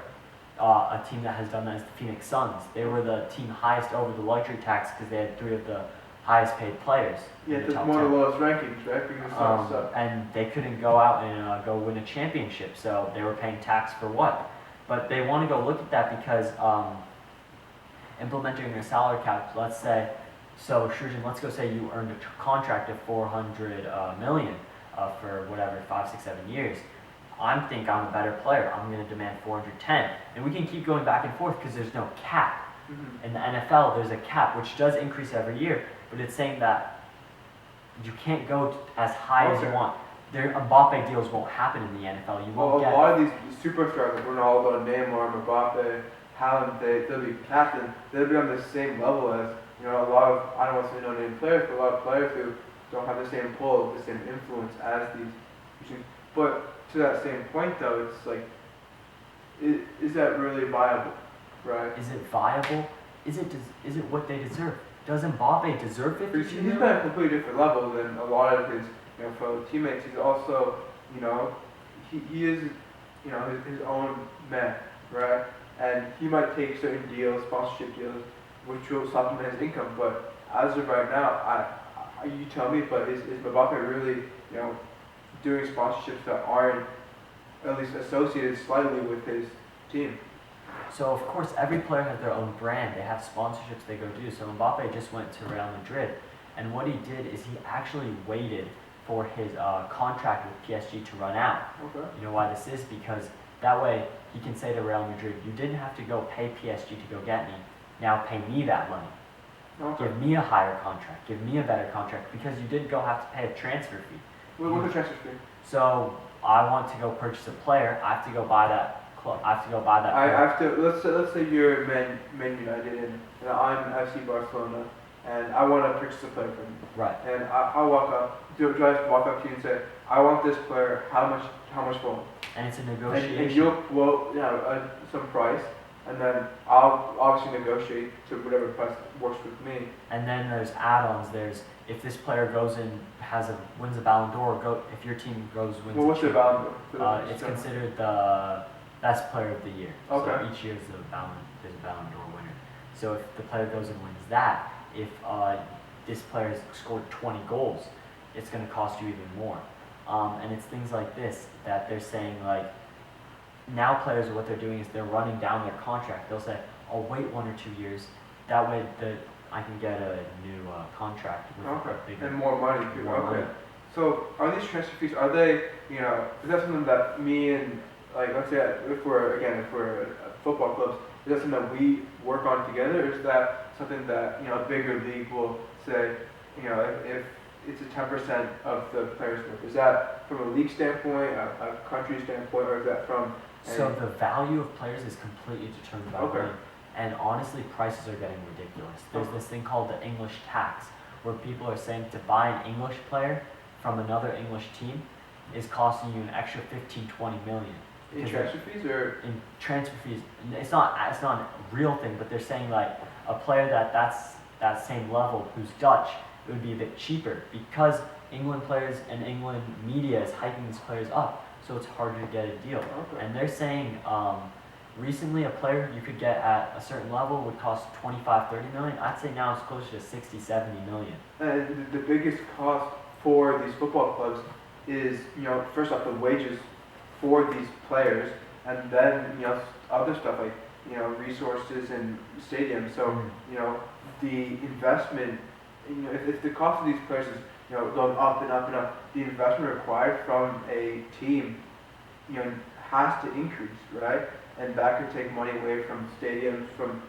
a team that has done that is the Phoenix Suns. They were the team highest over the luxury tax because they had 3 of the highest paid players. Yeah, in the it's top one of 10. the lowest rankings, right? Because it's not so. And they couldn't go out and go win a championship, so they were paying tax for what? But they want to go look at that because implementing a salary cap, let's say, so Shujin, let's go say you earned a contract of 400 million for whatever, 5, 6, 7 years. I'm a better player. I'm going to demand 410. And we can keep going back and forth because there's no cap. Mhm. In the NFL, there's a cap, which does increase every year, but it's saying that you can't go as high as you Okay. want. Their Mbappe deals won't happen in the NFL. You Well, won't a get. lot of these superstars, like Ronaldo, Neymar, Mbappe, Haaland, they'll be captain. They'll be on the same level as a lot of, I don't want to say no-name players, but a lot of players who don't have the same pull, the same influence as these teams. But to that same point, though, it's like, is that really viable, right? Is it viable? Is it what they deserve? Does Mbappe deserve 52 He's been million? at a completely different level than a lot of his fellow teammates. He's also, he is, his own man, right? And he might take certain deals, sponsorship deals, which will supplement his income. But as of right now, you tell me, but is Mbappe really, doing sponsorships that aren't at least associated slightly with his team? So of course every player has their own brand. They have sponsorships they go do. So Mbappe just went to Real Madrid, and what he did is he actually waited for his contract with PSG to run out. Okay. You know why this is? Because that way he can say to Real Madrid, you didn't have to go pay PSG to go get me. Now pay me that money. Okay. Give me a higher contract. Give me a better contract because you didn't go have to pay a transfer fee. What's the transfer fee? So I want to go purchase a player. I have to go buy that club. I have to go buy that. I player. have to, let's say you're Man United and I'm FC Barcelona and I want to purchase a player from you. Right. And I'll walk up, do I walk up to you and say, I want this player, how much for him? And it's a And negotiation. you'll quote, some price, and then I'll obviously negotiate to whatever price works with me. And then there's add-ons. There's if this player goes and wins a Ballon d'Or, if your team wins. Well, what's the value? It's considered the best player of the year. Okay. So each year there's a Ballon d'Or winner. So if the player goes and wins that, if this player has scored 20 goals, it's going to cost you even more. And it's things like this that they're saying like. Now players, what they're doing is they're running down their contract. They'll say, "I'll wait 1 or 2 years. That way, I can get a new contract with a bigger And more money too. more Okay. money." So are these transfer fees? Are they? Is that something that me and let's say if we're football clubs, is that something that we work on together? Or is that something that a bigger league will say? If it's a 10% of the players' worth. Is that from a league standpoint, a country standpoint, or is that from? So the value of players is completely determined by Okay. money. And honestly, prices are getting ridiculous. There's this thing called the English tax, where people are saying to buy an English player from another English team is costing you an extra 15, 20 million. In Because transfer fees or? in transfer fees, it's not a real thing, but they're saying like a player that's that same level who's Dutch, it would be a bit cheaper because England players and England media is hyping these players up, so it's harder to get a deal. Okay. And they're saying recently a player you could get at a certain level would cost 25, 30 million. I'd say now it's closer to 60, 70 million. And the biggest cost for these football clubs is, first off the wages for these players, and then other stuff like resources and stadiums. So Mm. the investment, if the cost of these players is going up and up and up, the investment required from a team has to increase, right? And that could take money away from stadiums, from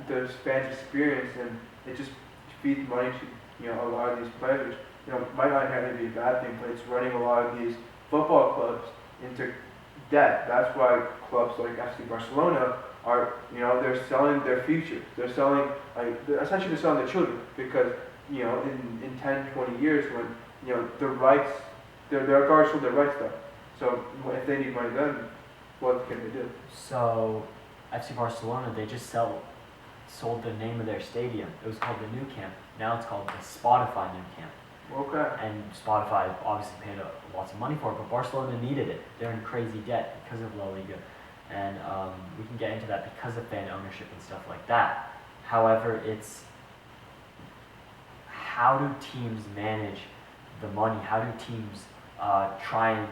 the fans' experience, and it just feeds money to a lot of these players, which might not inherently be a bad thing, but it's running a lot of these football clubs into debt. That's why clubs like FC Barcelona are they're selling their future. They're selling essentially they're selling their children because in 10, 20 years when the rights their guards sold their rights though. So if they need money then, what can they do? So FC Barcelona, they just sold the name of their stadium. It was called the Nou Camp. Now it's called the Spotify Nou Camp. Okay. And Spotify obviously paid lots of money for it, but Barcelona needed it. They're in crazy debt because of La Liga. And we can get into that because of fan ownership and stuff like that. However, it's how do teams manage the money? How do teams try and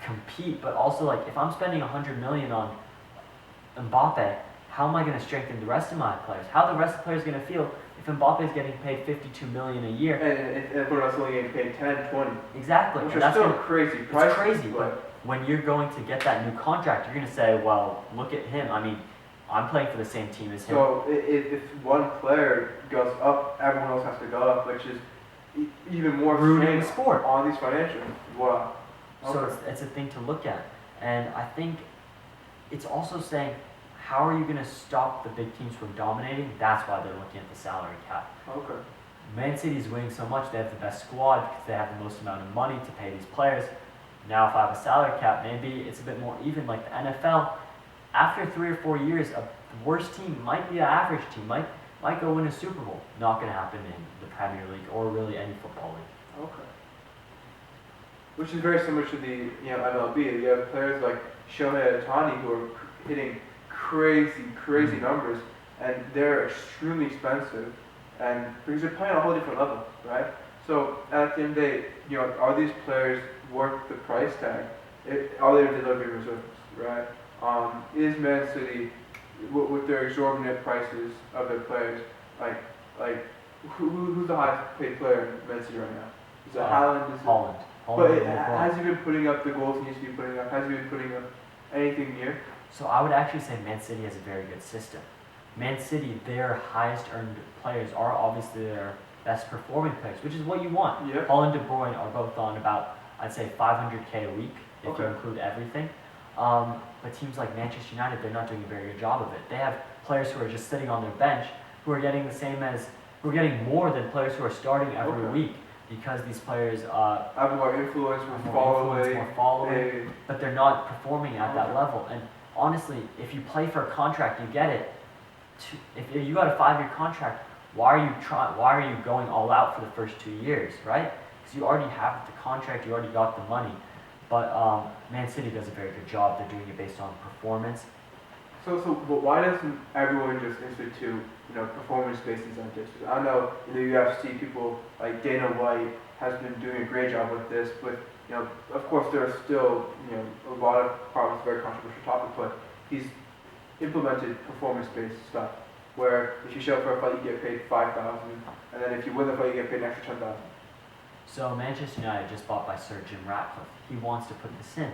compete? But also, like, if I'm spending 100 million on Mbappe, how am I going to strengthen the rest of my players? How are the rest of the players going to feel if Mbappe is getting paid 52 million a year? And everyone else only getting paid 10, 20. Exactly. Which and are that's still gonna, crazy it's prices. crazy, but when you're going to get that new contract, you're going to say, well, look at him. I mean, I'm playing for the same team as him. So if one player goes up, everyone else has to go up, which is even more Ruining the strain sport. on these financials. Wow. So Okay. it's a thing to look at. And I think it's also saying, how are you going to stop the big teams from dominating? That's why they're looking at the salary cap. Okay. Man City's winning so much, they have the best squad because they have the most amount of money to pay these players. Now if I have a salary cap, maybe it's a bit more even like the NFL. After 3 or 4 years, the worst team might be an average team, might go win a Super Bowl. Not going to happen in the Premier League or really any football league. Okay. Which is very similar to the MLB. You have players like Shohei Ohtani who are hitting crazy numbers, and they're extremely expensive, and because they're playing on a whole different level, right? So at the end of the day, are these players worth the price tag? Are they delivering results, right? Is Man City, with their exorbitant prices of their players, like who's the highest paid player in Man City right now? Is it Haaland? Is it, Holland. but has he been putting up the goals he needs to be putting up? Has he been putting up anything near? So I would actually say Man City has a very good system. Man City, their highest earned players are obviously their best performing players, which is what you want. Yeah. Holland and De Bruyne are both on about, I'd say, 500K a week if you Okay. include everything. But teams like Manchester United, they're not doing a very good job of it. They have players who are just sitting on their bench who are getting who are getting more than players who are starting every Okay. week because these players Have more influence with have more influence, following. more following, but they're not performing at that Okay. level. And honestly, if you play for a contract, you get it. If you got a 5-year contract, why are you going all out for the first 2 years, right? Because you already have the contract, you already got the money. But Man City does a very good job. They're doing it based on performance. But why doesn't everyone just institute, performance-based incentives? I know in the UFC, people like Dana White has been doing a great job with this, but of course there are still, a lot of problems, very controversial topic, but he's implemented performance-based stuff, where if you show up for a fight, you get paid $5,000, and then if you win the fight, you get paid an extra $10,000. So Manchester United just bought by Sir Jim Ratcliffe. He wants to put this in.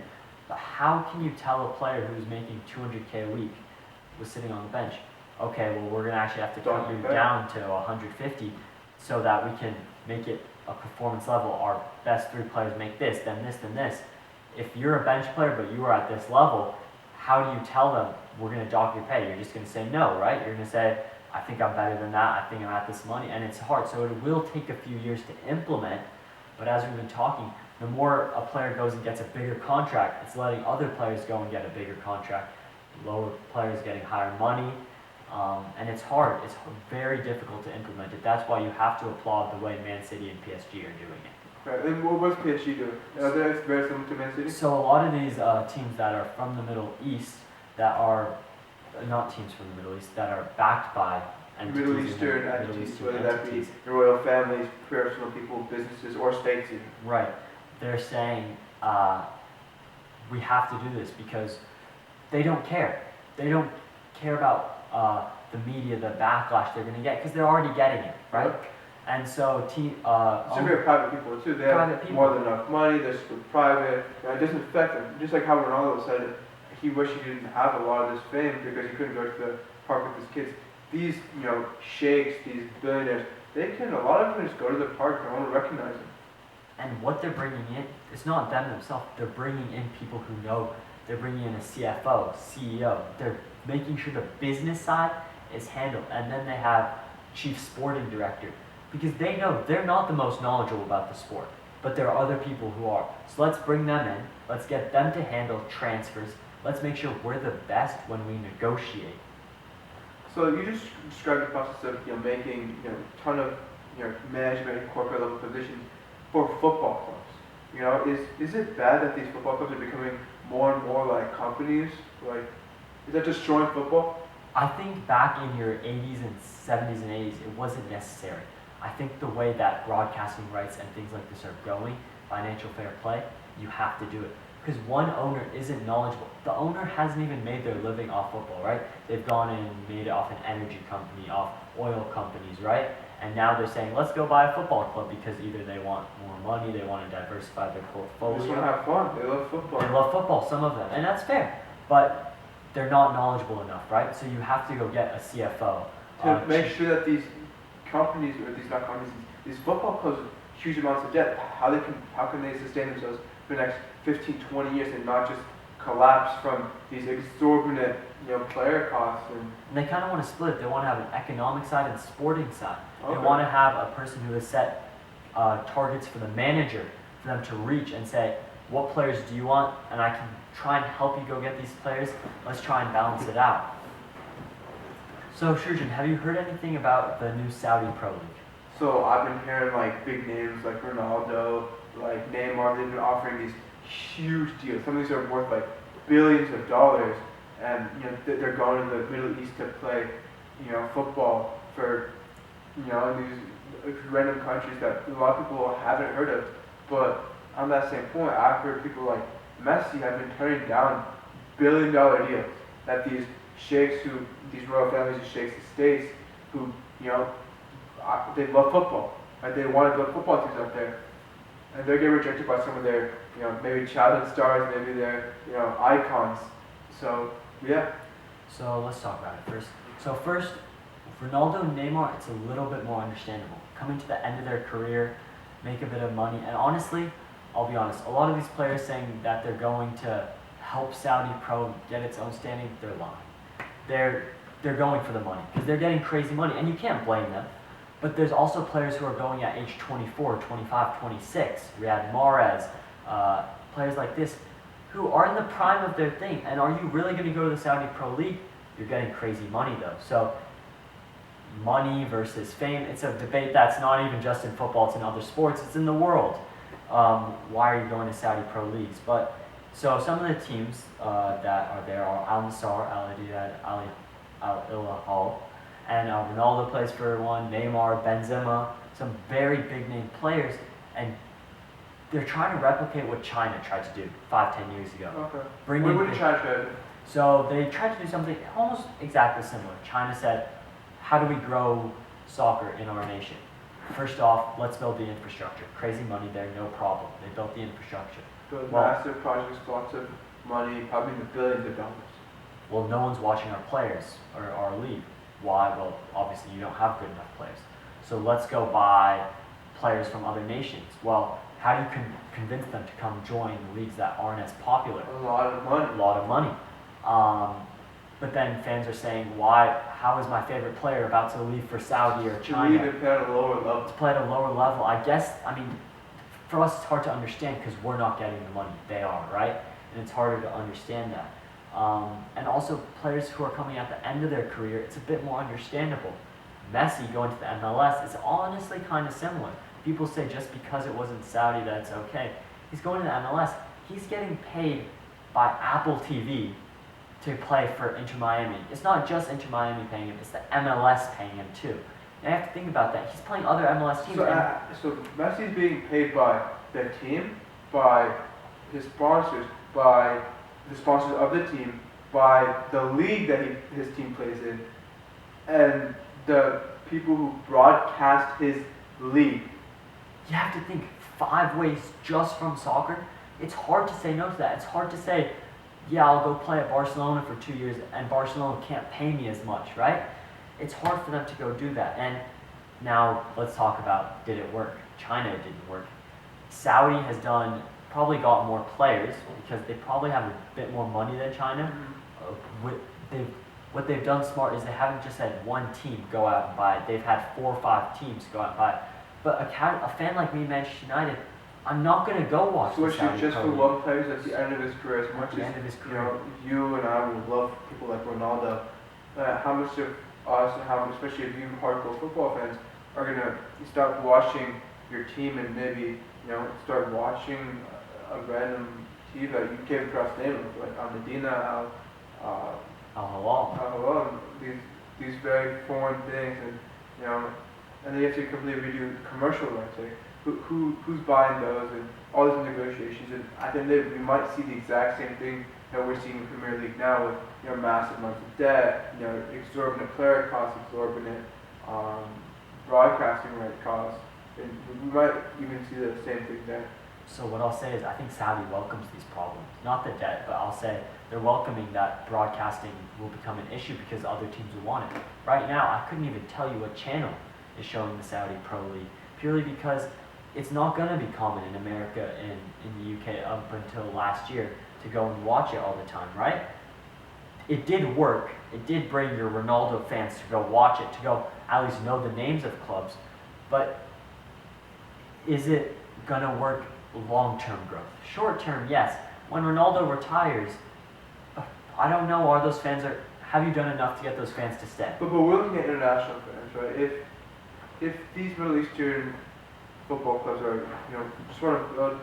But how can you tell a player who's making 200K a week was sitting on the bench, okay, well, we're going to actually have to cut you down to 150 so that we can make it a performance level. Our best 3 players make this, then this, then this. If you're a bench player but you are at this level, how do you tell them we're going to dock your pay? You're just going to say no, right? You're going to say, I think I'm better than that. I think I'm at this money. And it's hard. So it will take a few years to implement. But as we've been talking, the more a player goes and gets a bigger contract, it's letting other players go and get a bigger contract. Lower players getting higher money. And it's hard. It's very difficult to implement it. That's why you have to applaud the way Man City and PSG are doing it. Right. And what's PSG doing? Are they very similar to Man City? So a lot of these teams that are from the Middle East, that are not teams from the Middle East, that are backed by entities Middle in the Eastern Middle entities, Eastern whether that be entities. the royal families, personal people, businesses, or states even. Right. They're saying we have to do this because they don't care. They don't care about the media, the backlash they're going to get because they're already getting it, right? And so It's very private people too. They have more than enough money. They're super private. It doesn't affect them. Just like how Ronaldo said he wished he didn't have a lot of this fame because he couldn't go to the park with his kids. These sheikhs, these billionaires, a lot of them just go to the park. They want to recognize them. And what they're bringing in, it's not them themselves. They're bringing in people who know. They're bringing in a CFO, CEO. They're making sure the business side is handled, and then they have chief sporting director. Because they know they're not the most knowledgeable about the sport, but there are other people who are. So let's bring them in, let's get them to handle transfers, let's make sure we're the best when we negotiate. So you just described the process of making a ton of management and corporate level positions for football clubs. Is it bad that these football clubs are becoming more and more like companies? Like, is that destroying football? I think back in your 80s and 70s and 80s, it wasn't necessary. I think the way that broadcasting rights and things like this are going, financial fair play, you have to do it. Because one owner isn't knowledgeable. The owner hasn't even made their living off football, right? They've gone and made it off an energy company, off oil companies, right? And now they're saying, let's go buy a football club because either they want more money, they want to diversify their portfolio. They just want to have fun. They love football. They love football, some of them, and that's fair. But they're not knowledgeable enough, right? So you have to go get a CFO. To make sure that these companies, or these not companies, these football clubs with huge amounts of debt, how can they sustain themselves for the next 15, 20 years and not just collapse from these exorbitant player costs? And they kind of want to split it. They want to have an economic side and sporting side. Okay. They want to have a person who has set targets for the manager for them to reach and say, what players do you want? And I can try and help you go get these players. Let's try and balance it out. So, Shurjan, have you heard anything about the new Saudi Pro League? So I've been hearing big names like Ronaldo, like Neymar. They've been offering these huge deals. Some of these are worth billions of dollars, and they're going to the Middle East to play football for in these random countries that a lot of people haven't heard of. But on that same point, I've heard people like Messi have been turning down billion-dollar deals that these sheikhs, these royal families of sheikhs estates, who they love football, right? They want to build football teams up there, and they're getting rejected by some of their maybe childhood stars, maybe their icons. So yeah. So let's talk about it first. So first, Ronaldo and Neymar, it's a little bit more understandable. Coming to the end of their career, make a bit of money, and honestly, I'll be honest, a lot of these players saying that they're going to help Saudi Pro get its own standing, they're lying. They're going for the money because they're getting crazy money, and you can't blame them. But there's also players who are going at age 24, 25, 26, Riyad Mahrez, players like this, who are in the prime of their thing. And are you really going to go to the Saudi Pro League? You're getting crazy money though. So money versus fame, it's a debate that's not even just in football, it's in other sports, it's in the world. Why are you going to Saudi Pro Leagues? But so some of the teams that are there are Al Nassr, Al Ittihad, Al Hilal, and Ronaldo plays for one, Neymar, Benzema, some very big name players, and they're trying to replicate what China tried to do 5-10 years ago. Okay. What did China try to do? So they tried to do something almost exactly similar. China said, how do we grow soccer in our nation? First off, let's build the infrastructure. Crazy money there, no problem. They built the infrastructure. Build massive projects, lots of money, probably in the billions of dollars. Well, no one's watching our players or our league. Why? Well, obviously you don't have good enough players. So let's go buy players from other nations. Well, how do you convince them to come join leagues that aren't as popular? A lot of money. A lot of money. But then fans are saying, why? How is my favorite player about to leave for Saudi or China? To leave and play at a lower level. To play at a lower level. I guess, for us it's hard to understand because we're not getting the money. They are, right? And it's harder to understand that. And also players who are coming at the end of their career, it's a bit more understandable. Messi going to the MLS is honestly kind of similar. People say just because it wasn't Saudi that's okay. He's going to the MLS. He's getting paid by Apple TV to play for Inter Miami. It's not just Inter Miami paying him, it's the MLS paying him too. And I have to think about that. He's playing other MLS teams. So Messi's being paid by the team, by his sponsors, by the sponsors of the team, by the league that his team plays in, and the people who broadcast his league. You have to think 5 ways just from soccer. It's hard to say no to that. It's hard to say, yeah, I'll go play at Barcelona for 2 years and Barcelona can't pay me as much, right? It's hard for them to go do that. And now let's talk about, did it work? China didn't work. Saudi has probably got more players because they probably have a bit more money than China. What they've done smart is they haven't just had one team go out and buy it. They've had 4 or 5 teams go out and buy it. But a fan like me, Manchester United, I'm not going to go watch the Saudi just Pro for League. one player at the end of his career, as much At the as end of his you career. know, you and I would love people like Ronaldo. How much of us, and how especially if you hardcore football fans, are gonna start watching your team and maybe start watching a random team that you came across name of, like Medina, Al these very foreign things, and and then you have to completely redo commercial rights. Like, who's buying those, and all these negotiations, and I think that we might see the exact same thing that we're seeing in the Premier League now with massive amounts of debt, exorbitant player costs, exorbitant broadcasting right costs, and we might even see the same thing there. So what I'll say is I think Saudi welcomes these problems. Not the debt, but I'll say they're welcoming that broadcasting will become an issue because other teams will want it. Right now, I couldn't even tell you what channel is showing the Saudi Pro League, purely because it's not going to be common in America and in the UK up until last year to go and watch it all the time, right? It did work. It did bring your Ronaldo fans to go watch it, to go at least know the names of clubs. But is it going to work long-term growth? Short-term, yes. When Ronaldo retires, I don't know, have you done enough to get those fans to stay? But we're looking at international fans, right? If these Middle Eastern football clubs are, just want to build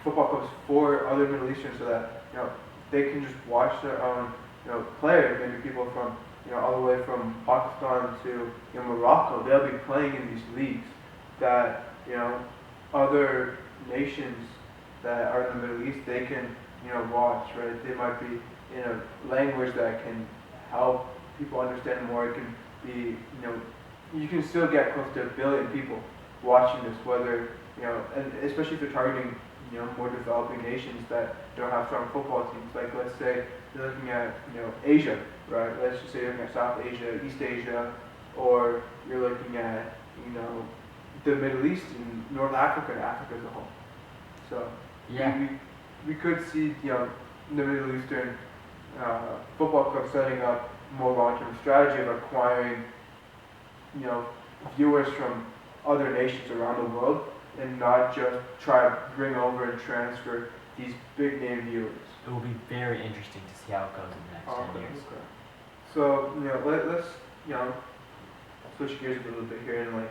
football clubs for other Middle Eastern so that, they can just watch their own, players, maybe people from, all the way from Pakistan to, Morocco, they'll be playing in these leagues that, other nations that are in the Middle East, they can, watch, right? They might be in a language that can help people understand more. It can be, you can still get close to 1 billion people watching this, whether, and especially if they're targeting, more developing nations that don't have strong football teams. Like, let's say you're looking at, Asia, right? Let's just say you're looking at South Asia, East Asia, or you're looking at, the Middle East and North Africa and Africa as a whole. So, Yeah. we could see, the Middle Eastern football clubs setting up more long-term strategy of acquiring, viewers from other nations around the world, and not just try to bring over and transfer these big name viewers. It will be very interesting to see how it goes in the next 10 years. Okay. So, let's, switch gears a little bit here, and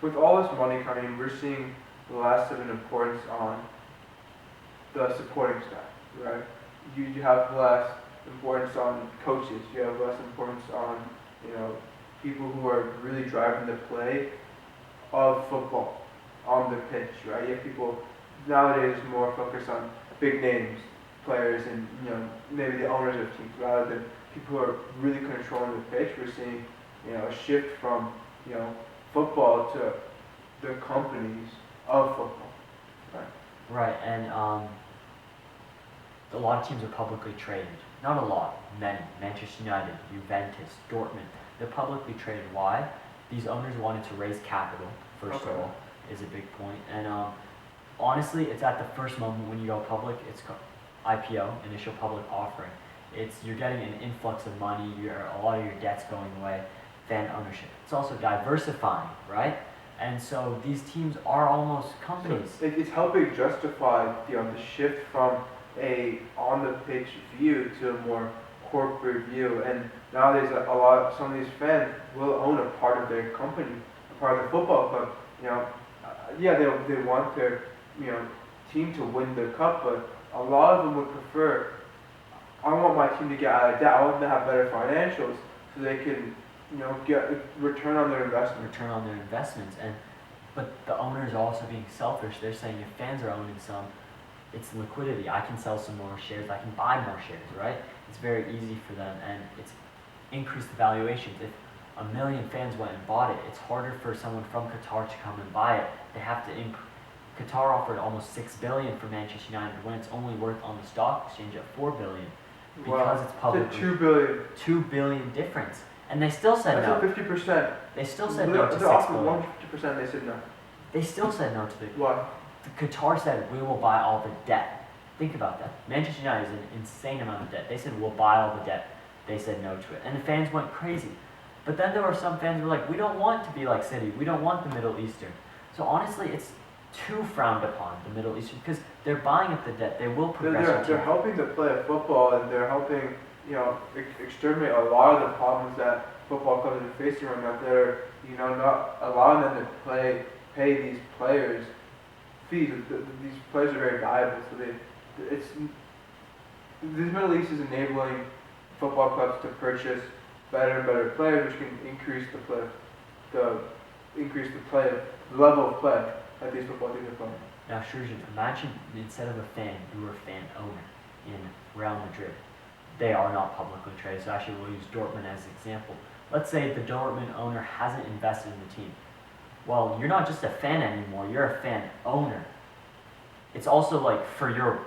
with all this money coming, we're seeing less of an importance on the supporting staff, right? You have less importance on coaches. You have less importance on, people who are really driving the play of football on the pitch, right? You have people nowadays more focused on big names, players, and maybe the owners of teams rather than people who are really controlling the pitch. We're seeing a shift from football to the companies of football, right? Right, and a lot of teams are publicly traded. Not a lot, many. Manchester United, Juventus, Dortmund. They're publicly traded. Why? These owners wanted to raise capital, first of all, is a big point. And honestly, it's at the first moment when you go public, it's IPO, initial public offering. You're getting an influx of money, a lot of your debt's going away, fan ownership. It's also diversifying, right? And so these teams are almost companies. So it's helping justify the shift from a on-the-pitch view to a more corporate view. And nowadays, some of these fans will own a part of their company, a part of the football club. Yeah, they want their team to win the cup, but a lot of them would prefer, I want my team to get out of debt. I want them to have better financials so they can get return on their investment. Return on their investments, but the owners are also being selfish. They're saying if fans are owning some, it's liquidity. I can sell some more shares. I can buy more shares, right? It's very easy for them, and it's increased the valuations. If a million fans went and bought it, it's harder for someone from Qatar to come and buy it. They have to Qatar offered almost $6 billion for Manchester United when it's only worth on the stock exchange at $4 billion because it's public. $2 billion. $2 billion difference, and they still said no. That's 50%. They still said no to They $6 offered billion. 150%. They said no. They still said no to the. Why? Qatar said we will buy all the debt. Think about that. Manchester United is an insane amount of debt. They said we'll buy all the debt. They said no to it, and the fans went crazy. But then there were some fans who were like, we don't want to be like City. We don't want the Middle Eastern. So honestly, it's too frowned upon, the Middle Eastern, because they're buying up the debt. They will progress. They're helping to play football, and they're helping, exterminate a lot of the problems that football clubs are facing right now. They're, not allowing them to pay these players fees. These players are very valuable, so this Middle East is enabling football clubs to purchase better and better players, which can increase the level of play that these football teams are playing. Now, Shurjan, imagine instead of a fan, you were a fan owner in Real Madrid. They are not publicly traded, so actually we'll use Dortmund as an example. Let's say the Dortmund owner hasn't invested in the team. Well, you're not just a fan anymore, you're a fan owner. It's also like for your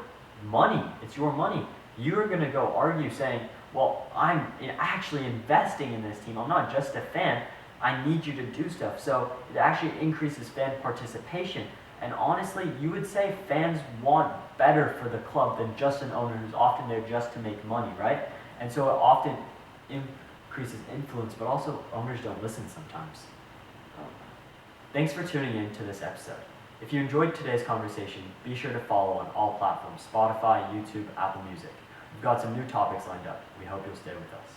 money, it's your money. You're going to go argue saying, well, I'm actually investing in this team. I'm not just a fan. I need you to do stuff. So it actually increases fan participation. And honestly, you would say fans want better for the club than just an owner who's often there just to make money, right? And so it often increases influence, but also owners don't listen sometimes. Thanks for tuning in to this episode. If you enjoyed today's conversation, be sure to follow on all platforms: Spotify, YouTube, Apple Music. We've got some new topics lined up. We hope you'll stay with us.